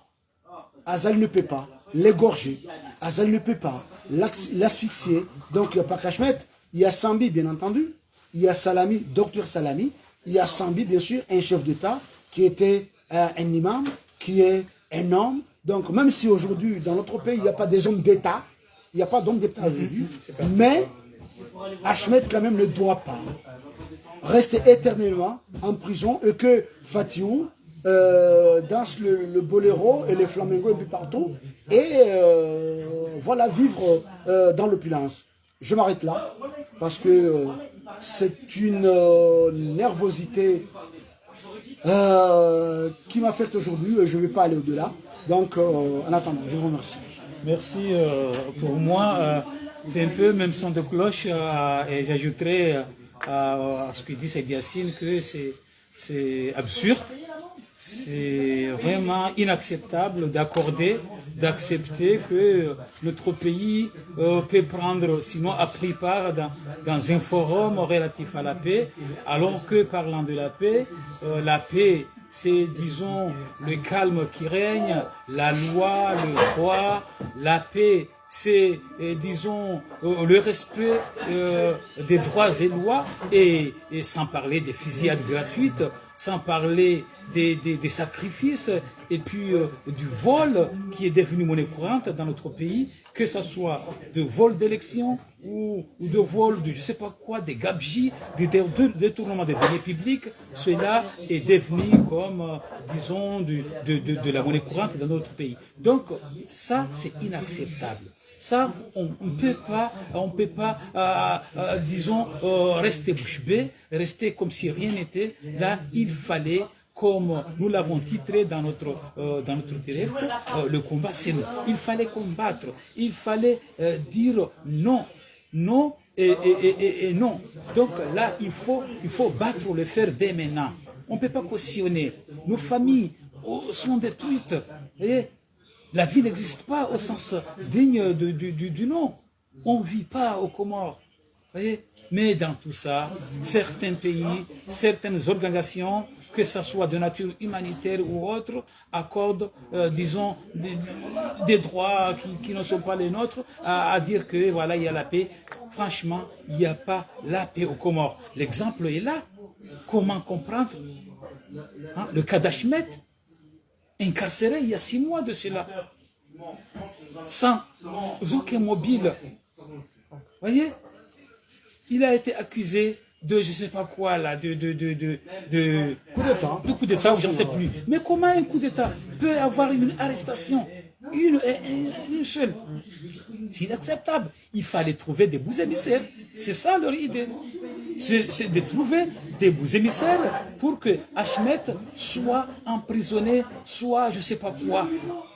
Azali ne peut pas l'égorger. Azali ne peut pas l'asphyxier. Donc il n'y a pas qu'Achmed, il y a Sambi bien entendu. Il y a Salami, docteur Salami. Il y a Sambi bien sûr, un chef d'État qui était un imam, qui est un homme. Donc même si aujourd'hui dans notre pays il n'y a pas des hommes d'État, il n'y a pas d'hommes d'État aujourd'hui, mais Achmed quand même ne doit pas rester éternellement en prison et que Fatiou danse le boléro et les flamencos un peu partout et voilà vivre dans l'opulence. Je m'arrête là parce que c'est une nervosité qui m'affecte aujourd'hui et je ne vais pas aller au-delà. Donc en attendant, je vous remercie. Merci. Pour moi, c'est un peu même son de cloche et j'ajouterai à ce que dit Saïd Yassine que c'est absurde. C'est vraiment inacceptable d'accepter que notre pays peut prendre, sinon a pris part dans un forum relatif à la paix, alors que parlant de la paix, c'est, disons, le calme qui règne, la loi, le droit, la paix, c'est, disons, le respect des droits et lois, et sans parler des fusillades gratuites, sans parler des sacrifices, et puis du vol qui est devenu monnaie courante dans notre pays, que ce soit de vol d'élection ou de vol de je ne sais pas quoi, des gabegies, des détournements des deniers publics, cela est devenu comme, disons, de la monnaie courante dans notre pays. Donc, ça, c'est inacceptable. Ça, on ne peut pas, disons, rester bouche bée, rester comme si rien n'était. Là, il fallait, comme nous l'avons titré dans notre direct, le combat c'est nous. Il fallait combattre, il fallait dire non, non et non. Donc là, il faut battre le fer dès maintenant. On ne peut pas cautionner. Nos familles sont détruites. Vous voyez? La vie n'existe pas au sens digne du nom. On ne vit pas aux Comores. Voyez. Mais dans tout ça, certains pays, certaines organisations, que ce soit de nature humanitaire ou autre, accordent, disons, des droits qui ne sont pas les nôtres, à dire que voilà, il y a la paix. Franchement, il n'y a pas la paix aux Comores. L'exemple est là. Comment comprendre le cas d'Achmed, incarcéré il y a 6 mois de cela. sans aucun mobile. Voyez, il a été accusé de je sais pas quoi là, coup d'État. De coup d'État, je ne sais plus. Mais comment un coup d'État peut avoir une arrestation, une seule? C'est inacceptable. Il fallait trouver des boucs émissaires. C'est ça leur idée. C'est de trouver des boucs émissaires pour que Ahmed soit emprisonné, soit je ne sais pas quoi.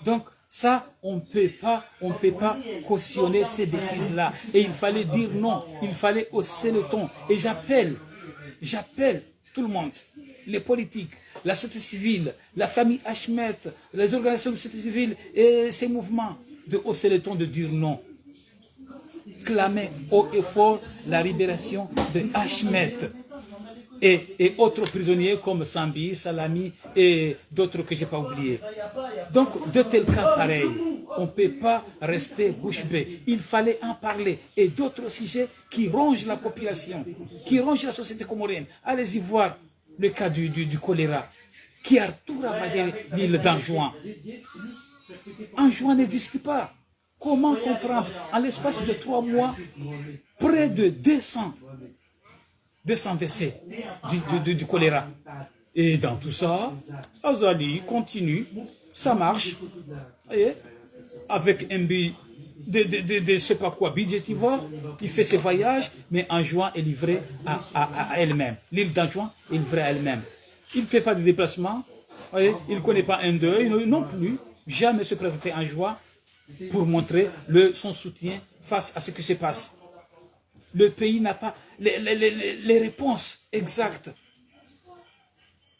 Donc, ça, on ne peut pas cautionner ces bêtises-là. Et il fallait dire non, il fallait hausser le ton. Et j'appelle tout le monde, les politiques, la société civile, la famille Ahmed, les organisations de société civile et ces mouvements, de hausser le ton, de dire non. Clamer haut et fort la libération de Ahmed et autres prisonniers comme Sambi, Salami et d'autres que je n'ai pas oubliés. Donc, de tels cas pareils, on ne peut pas rester bouche bée. Il fallait en parler. Et d'autres sujets qui rongent la population, qui rongent la société comorienne. Allez-y voir le cas du choléra, qui a tout ravagé l'île d'Anjouan. Anjouan n'existe pas. Comment comprendre? En l'espace de 3 mois, près de 200 décès du choléra. Et dans tout ça, Azali continue, ça marche, voyez, avec un but de sais pas quoi, budgétivore, il fait ses voyages, mais Anjouan est livré à elle-même. L'île d'Anjouan est livrée à elle-même. Il ne fait pas de déplacement, voyez, il ne connaît pas un deuil, non plus, jamais se présenter en Anjouan pour montrer son soutien face à ce qui se passe. Le pays n'a pas les réponses exactes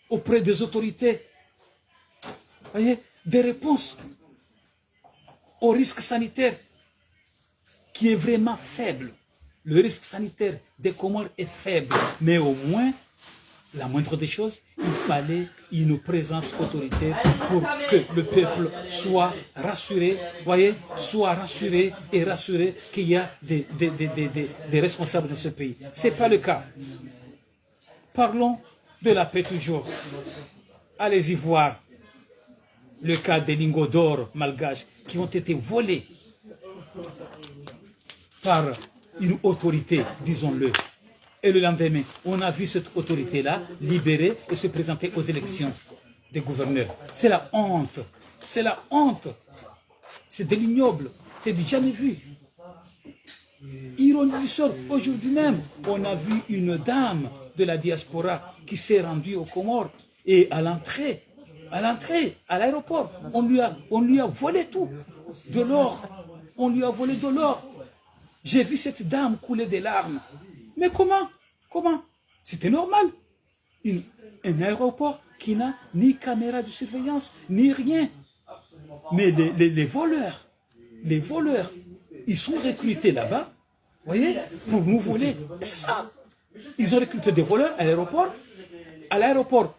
auprès des autorités. Voyez, des réponses au risque sanitaire qui est vraiment faible. Le risque sanitaire des Comores est faible, mais au moins, la moindre des choses, il fallait une présence autoritaire pour que le peuple soit rassuré, voyez, soit rassuré et rassuré qu'il y a des responsables dans ce pays. Ce n'est pas le cas. Parlons de la paix toujours. Allez-y voir le cas des lingots d'or malgaches qui ont été volés par une autorité, disons-le. Et le lendemain, on a vu cette autorité-là libérée et se présenter aux élections des gouverneurs. C'est la honte. C'est la honte. C'est de l'ignoble. C'est du jamais vu. Ironie du sort, aujourd'hui même, on a vu une dame de la diaspora qui s'est rendue aux Comores et à l'entrée, à l'aéroport, on lui a volé tout, de l'or. On lui a volé de l'or. J'ai vu cette dame couler des larmes. Mais comment? C'était normal. Un aéroport qui n'a ni caméra de surveillance, ni rien. Mais les voleurs, ils sont recrutés là-bas, voyez, pour nous voler. C'est ça. Ils ont recruté des voleurs à l'aéroport. À l'aéroport,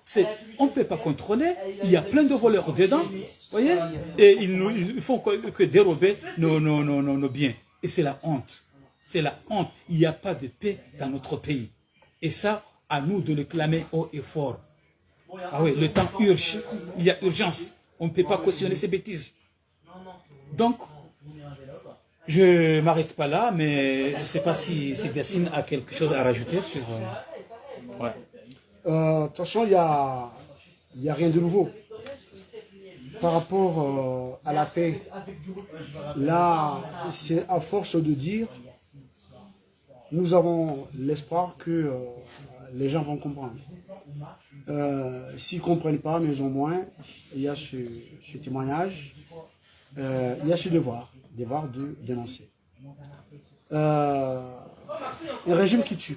on ne peut pas contrôler. Il y a plein de voleurs dedans, voyez, et ils font que dérober nos biens. Et c'est la honte. C'est la honte. Il n'y a pas de paix dans notre pays. Et ça, à nous de le clamer haut et fort. Ah oui, le temps urge. Il y a urgence. On ne peut pas cautionner ces bêtises. Donc, je ne m'arrête pas là, mais je ne sais pas si Dessine a quelque chose à rajouter sur... Ouais. De toute façon, il n'y a rien de nouveau. Par rapport à la paix, là, c'est à force de dire, nous avons l'espoir que les gens vont comprendre. S'ils ne comprennent pas, mais au moins, il y a ce témoignage, il y a ce devoir de dénoncer. Un régime qui tue.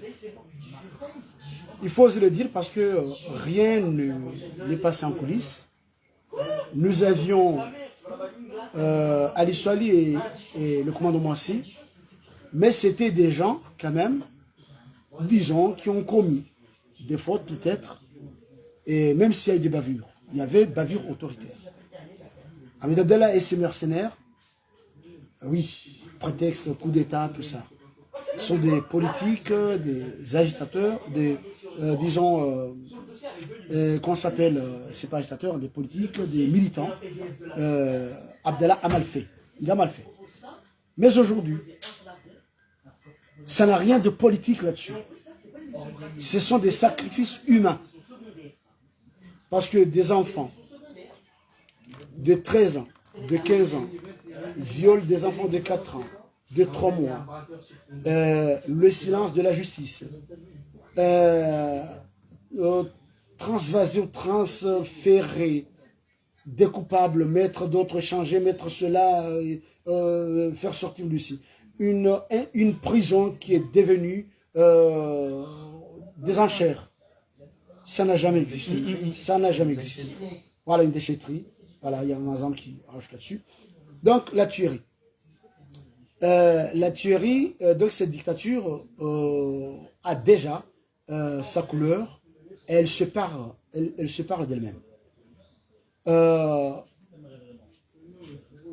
Il faut oser le dire parce que rien n'est passé en coulisses. Nous avions Ali Soali et le commandant Moissi, mais c'était des gens quand même, disons, qui ont commis des fautes peut-être, et même s'il y a eu des bavures, il y avait bavure autoritaire. Ahmed Abdallah et ses mercenaires, oui, prétexte, coup d'État, tout ça, sont des politiques, des agitateurs, disons, qu'on s'appelle, c'est pas agitateur, des politiques, des militants, Abdallah a mal fait. Il a mal fait. Mais aujourd'hui, ça n'a rien de politique là-dessus. Ce sont des sacrifices humains. Parce que des enfants de 13 ans, de 15 ans, violent des enfants de 4 ans, de 3 mois, le silence de la justice, transvaser ou transférer des coupables, mettre d'autres, changer, mettre cela, faire sortir Lucie. Une prison qui est devenue des enchères. Ça n'a jamais existé. Ça n'a jamais existé. Voilà une déchetterie. Voilà, il y a un exemple qui rajoute là-dessus. Donc, la tuerie. Donc cette dictature a déjà sa couleur. Elle se parle d'elle-même.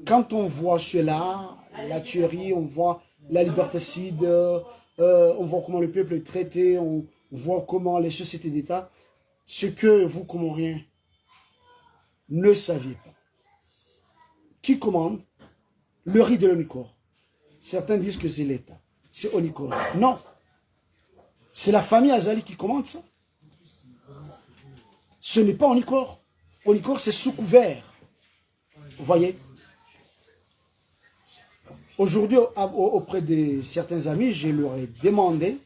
Quand on voit cela, la tuerie, on voit la liberticide, on voit comment le peuple est traité, on voit comment les sociétés d'État, ce que vous, Comoriens, ne saviez pas. Qui commande le riz de l'Onicor? Certains disent que c'est l'État, c'est Onicor. Non, c'est la famille Azali qui commande ça. Ce n'est pas Onicor. Onicor, c'est sous couvert. Vous voyez? Aujourd'hui, auprès de certains amis, je leur ai demandé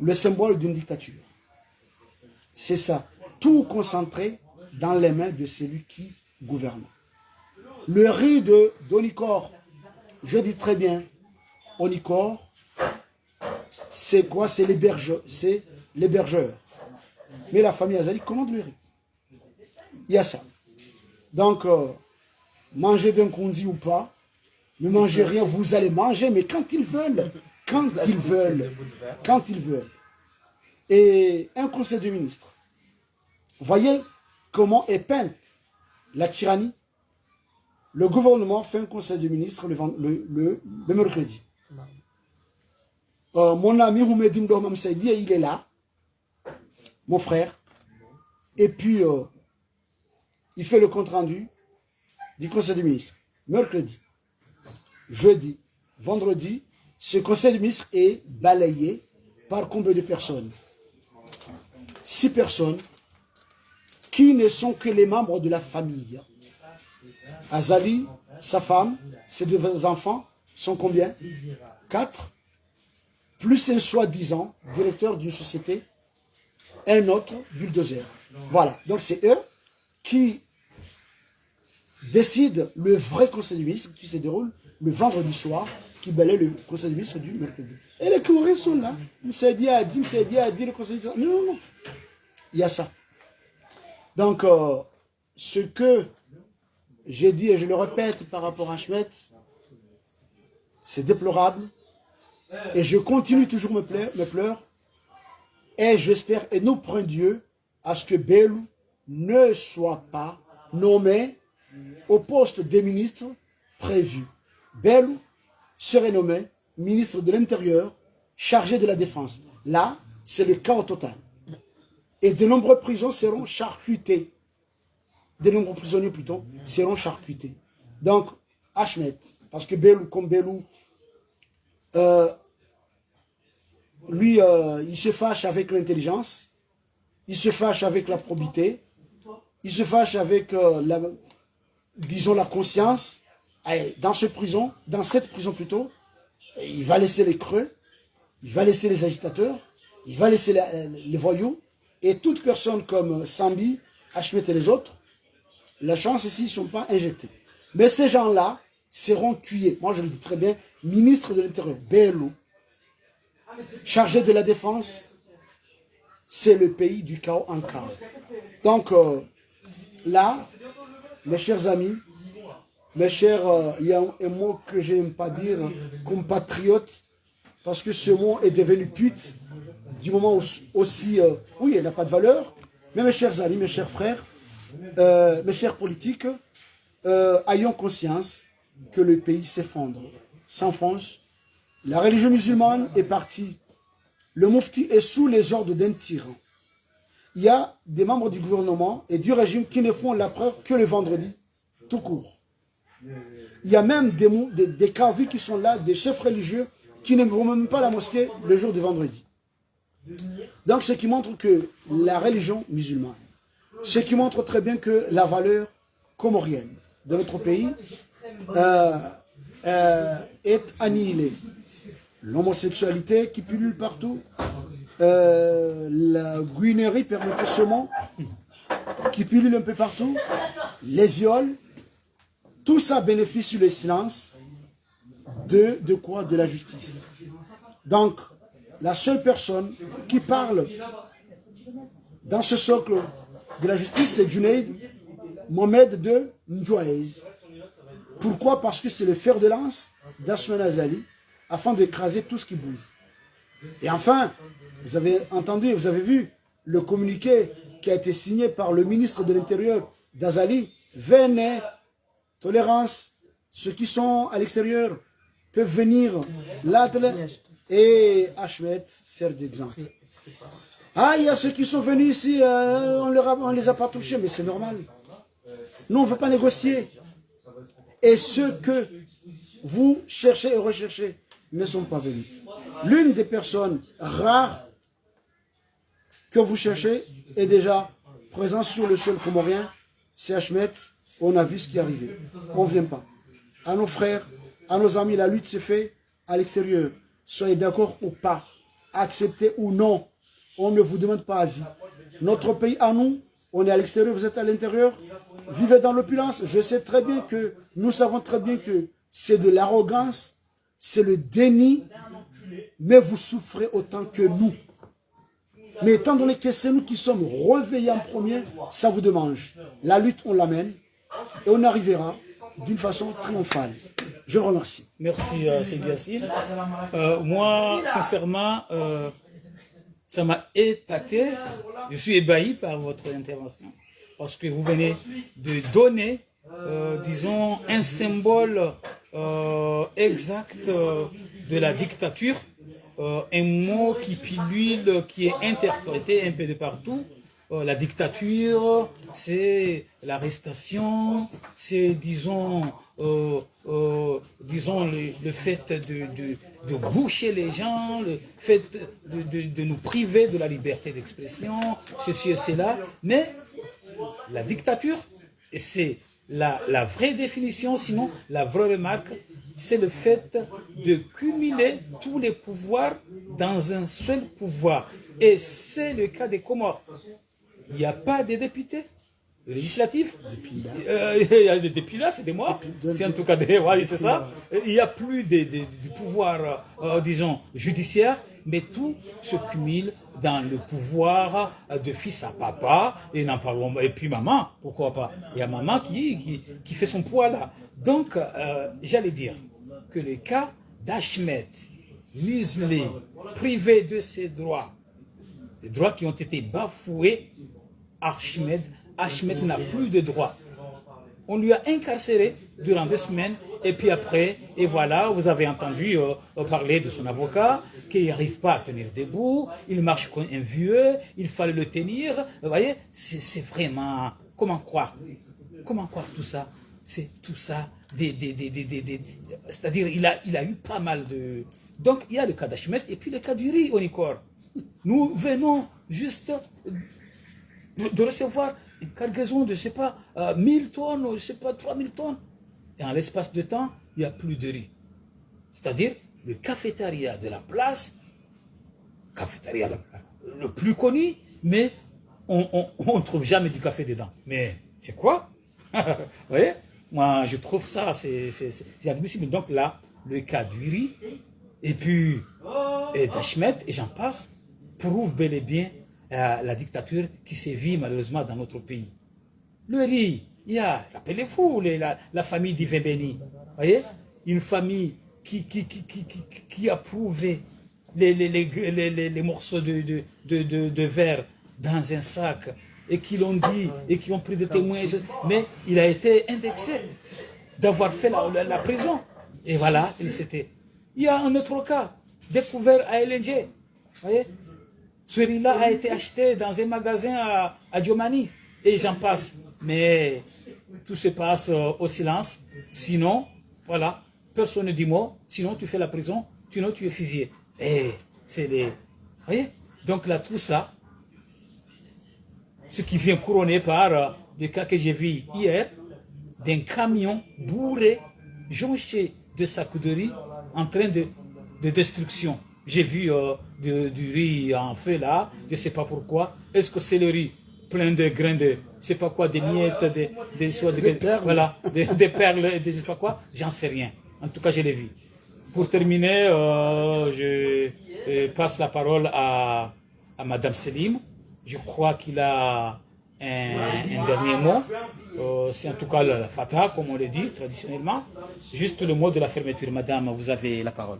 le symbole d'une dictature. C'est ça. Tout concentré dans les mains de celui qui gouverne. Le riz d'Onicor, je dis très bien, Onicor, c'est quoi? C'est l'hébergeur. Mais la famille Azali commande le riz. Il y a ça. Donc, manger d'un condi ou pas, ne mangez rien, vous allez manger, mais quand ils veulent. Quand ils veulent. Quand ils veulent. Et un conseil de ministre. Voyez comment est peinte la tyrannie. Le gouvernement fait un conseil de ministre le mercredi. Mon ami Houmedim Doham Saidi, il est là. Mon frère. Et puis, il fait le compte rendu du conseil de ministre. Mercredi, jeudi, vendredi, ce conseil de ministre est balayé par combien de personnes? 6 personnes qui ne sont que les membres de la famille. Azali, sa femme, ses 2 enfants sont combien? 4. Plus un soi-disant directeur d'une société, un autre bulldozer. Voilà, donc c'est eux qui décident le vrai conseil des ministres qui se déroule le vendredi soir, qui balaye le conseil des ministres du mercredi. Et les Comoriens sont là. Msedi a dit, le conseil des ministres. Non. Il y a ça. Donc, ce que j'ai dit, et je le répète par rapport à Schmet, c'est déplorable. Et je continue toujours me pleurer. Et j'espère, et nous prions Dieu, à ce que Belou ne soit pas nommé au poste des ministres prévus. Belou serait nommé ministre de l'Intérieur, chargé de la Défense. Là, c'est le chaos total. Et de nombreuses prisons seront charcutées. De nombreux prisonniers, plutôt, seront charcutés. Donc, Ahmed, parce que Belou, comme Belou, lui, il se fâche avec l'intelligence, il se fâche avec la probité, il se fâche avec, disons, la conscience. Dans cette prison plutôt, il va laisser les creux, il va laisser les agitateurs, il va laisser les voyous, et toute personne comme Sambi, Ahmed et les autres, la chance ici, ils ne sont pas injectés. Mais ces gens-là seront tués. Moi, je le dis très bien, ministre de l'Intérieur, Belou, chargé de la Défense, c'est le pays du chaos en chaos. Donc, là, mes chers amis, mes chers, il y a un mot que je n'aime pas dire, compatriotes, parce que ce mot est devenu pute, du moment où aussi, oui, il n'a pas de valeur, mais mes chers amis, mes chers frères, mes chers politiques, ayons conscience que le pays s'effondre, s'enfonce. La religion musulmane est partie. Le mufti est sous les ordres d'un tyran. il y a des membres du gouvernement et du régime qui ne font la prière que le vendredi, tout court. Il y a même des cadres qui sont là, des chefs religieux, qui ne vont même pas à la mosquée le jour du vendredi. Donc, ce qui montre que la religion musulmane, ce qui montre très bien que la valeur comorienne de notre pays est annihilée. L'homosexualité qui pullule partout, la guinerie permettement qui pullule un peu partout, les viols, tout ça bénéficie le silence de quoi? De la justice. Donc, la seule personne qui parle dans ce socle de la justice, c'est Junaid Mohamed de Ndjouaïz. Pourquoi? Parce que c'est le fer de lance d'Asman Azali, afin d'écraser tout ce qui bouge. Et enfin, vous avez entendu, vous avez vu le communiqué qui a été signé par le ministre de l'Intérieur d'Azali. Venez, tolérance, ceux qui sont à l'extérieur peuvent venir là, et Ahmed sert d'exemple. Ah, il y a ceux qui sont venus ici, on ne les a pas touchés, mais c'est normal. Nous, on ne veut pas négocier. Et ceux que vous cherchez et recherchez ne sont pas venus. L'une des personnes rares que vous cherchez est déjà présente sur le sol comorien, c'est Ahmed. On a vu ce qui est arrivé. On ne vient pas. À nos frères, à nos amis, la lutte se fait à l'extérieur. Soyez d'accord ou pas, acceptez ou non, on ne vous demande pas avis. Notre pays à nous, on est à l'extérieur, vous êtes à l'intérieur, vivez dans l'opulence. Je sais très bien que, nous savons très bien que c'est de l'arrogance, c'est le déni, mais vous souffrez autant que nous. Mais étant donné que c'est nous qui sommes réveillés en premier, ça vous démange. La lutte, on l'amène et on arrivera d'une façon triomphale. Je vous remercie. Merci, Seydi Yassine. Moi, sincèrement, ça m'a épaté. Je suis ébahi par votre intervention. Parce que vous venez de donner, disons, un symbole exact de la dictature. Un mot qui pilule, qui est interprété un peu de partout. La dictature, c'est l'arrestation, c'est, disons, le fait de boucher les gens, le fait de nous priver de la liberté d'expression, ceci et cela. Mais la dictature, et c'est la vraie définition, sinon la vraie remarque, c'est le fait de cumuler tous les pouvoirs dans un seul pouvoir. Et c'est le cas des Comores. Il n'y a pas de députés législatifs. Il y a des députés là, c'est des morts. C'est en tout cas des... Oui, c'est ça. Il n'y a plus du pouvoir, disons, judiciaire, mais tout se cumule dans le pouvoir de fils à papa, et n'en parlons pas. Et puis maman, pourquoi pas. Il y a maman qui fait son poids là. Donc, j'allais dire que le cas d'Ahmed, muselé, privé de ses droits, des droits qui ont été bafoués, Ahmed n'a plus de droits. On lui a incarcéré durant 2 semaines, et puis après, et voilà, vous avez entendu parler de son avocat, qui n'arrive pas à tenir debout, il marche comme un vieux, il fallait le tenir. Vous voyez, c'est vraiment... Comment croire tout ça? C'est tout ça, c'est-à-dire il a eu pas mal de... Donc il y a le cas d'Ahmed et puis le cas du riz au Nicor. Nous venons juste de recevoir une cargaison de, je ne sais pas, 1000 tonnes, je ne sais pas, 3000 tonnes. Et en l'espace de temps, il n'y a plus de riz. C'est-à-dire le cafétéria de la place, cafétéria le plus connu, mais on ne trouve jamais du café dedans. Mais c'est quoi? Vous voyez? Moi, je trouve ça, c'est admissible. Donc là, le cas du riz, et puis d'Ahmed, et j'en passe, prouve bel et bien la dictature qui sévit malheureusement dans notre pays. Le riz, il y a, rappelez-vous, la famille d'Yves Béni, voyez, une famille qui a prouvé les morceaux de verre dans un sac, et qui l'ont dit, et qui ont pris des témoins, mais il a été indexé d'avoir fait la prison. Et voilà, il s'était. Il y a un autre cas, découvert à LNG. Voyez, Ce riz-là a été acheté dans un magasin à Diomani. Et j'en passe. Mais tout se passe au silence. Sinon, voilà, personne ne dit mot. Sinon, tu fais la prison. Sinon, tu es fusillé. Et c'est les... Vous voyez? Donc là, tout ça, ce qui vient couronner par le cas que j'ai vu hier, d'un camion bourré, jonché de sacs de riz, en train de destruction. J'ai vu du riz en feu là, je ne sais pas pourquoi. Est-ce que c'est le riz plein de grains de, je sais pas quoi, des miettes, des perles, voilà, des perles, je sais pas quoi, j'en sais rien. En tout cas, je l'ai vu. Pour terminer, je passe la parole à Madame Selim. Je crois qu'il a un dernier mot. C'est en tout cas le Fatah, comme on le dit traditionnellement. Juste le mot de la fermeture. Madame, vous avez la parole.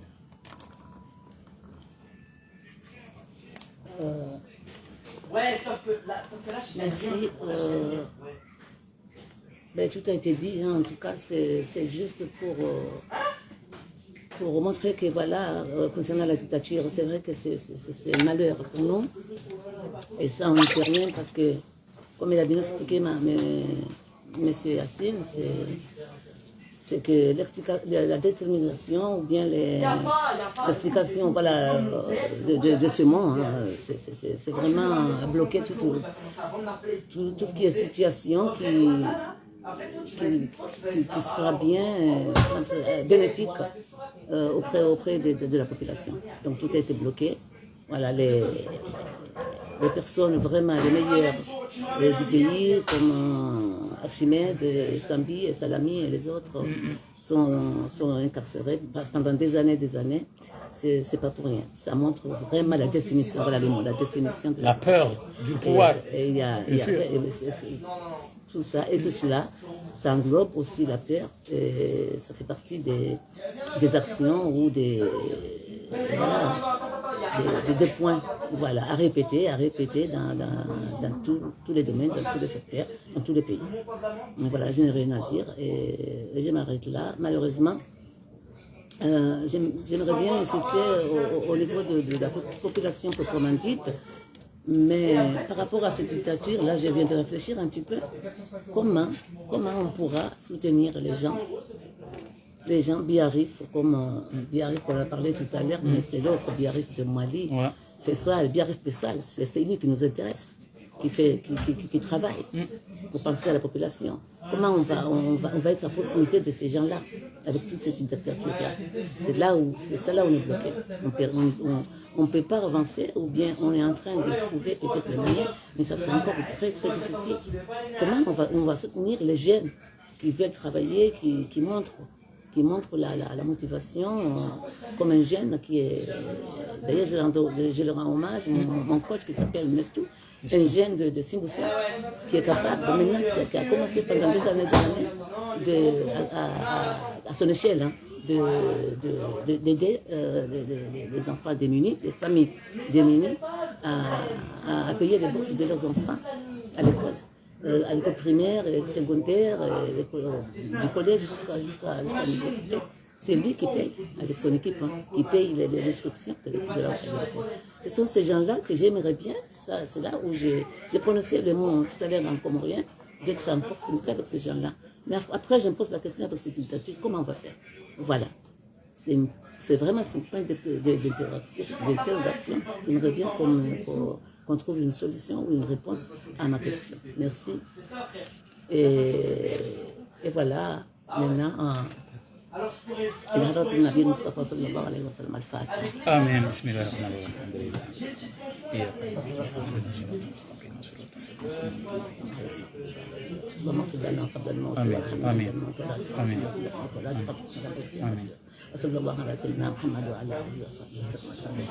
Merci. Tout a été dit, hein. En tout cas, c'est juste pour montrer que, voilà, concernant la dictature, c'est vrai que c'est un malheur pour nous. Et ça, on ne peut rien parce que, comme il a bien expliqué M. Yassine, c'est que la détermination ou bien l'explication voilà, de ce monde, hein, c'est vraiment bloquer tout ce qui est situation qui sera bien bénéfique auprès de la population. Donc tout a été bloqué. Voilà, les personnes vraiment les meilleures du pays, comme Archimède, Sambi et Salami et les autres, sont incarcérés pendant des années. C'est pas pour rien. Ça montre vraiment la définition, voilà le mot, la définition de la peur du pouvoir. Tout ça et tout cela, ça englobe aussi la peur. Et ça fait partie des actions ou des points, voilà, à répéter dans tous les domaines, dans tous les secteurs, dans tous les pays. Donc voilà, je n'ai rien à dire et je m'arrête là. Malheureusement, j'aimerais bien insister au niveau de la population proprement dite, mais par rapport à cette dictature, là, je viens de réfléchir un petit peu. Comment on pourra soutenir les gens Biarritz, comme Biarritz qu'on a parlé tout à l'heure, mais c'est l'autre Biarritz de Mali. Ouais. Fessal, Biarritz Fessal, c'est lui qui nous intéresse, qui travaille pour penser à la population. Comment on va être à proximité de ces gens-là, avec toute cette dictature-là. C'est là où on est bloqué. On ne peut pas avancer, ou bien on est en train de trouver peut-être les moyens, mais ça sera encore très très difficile. Comment on va soutenir les jeunes qui veulent travailler, qui montrent la motivation, comme un jeune qui est... D'ailleurs, je le rends hommage, mon coach qui s'appelle Mestou, un jeune de Simboussa, qui est capable, maintenant, qui a commencé pendant des années, à son échelle, hein, d'aider les enfants démunis, les familles démunies, à accueillir les bourses de leurs enfants à l'école primaire, secondaire, du collège jusqu'à l'université. C'est lui qui paye, avec son équipe, hein, qui paye les inscriptions de l'enfant. Ce sont ces gens-là que j'aimerais bien, c'est là où j'ai prononcé le mot tout à l'heure en comorien, d'être en proximité avec ces gens-là. Mais après, je me pose la question avec cette dictature, comment on va faire? Voilà. C'est vraiment un point d'interrogation. J'aimerais bien qu'on trouve une solution ou une réponse à ma question. Merci. Et voilà, maintenant... بحضرة النبي المصطفى صلى الله عليه وسلم الفاتحة. آمين. بسم الله الرحمن الرحيم. الحمد لله. اللهم اغفر لنا قبل الموت. آمين. آمين. آمين. وصلى الله على سيدنا محمد وعلى آله وصحبه وسلم.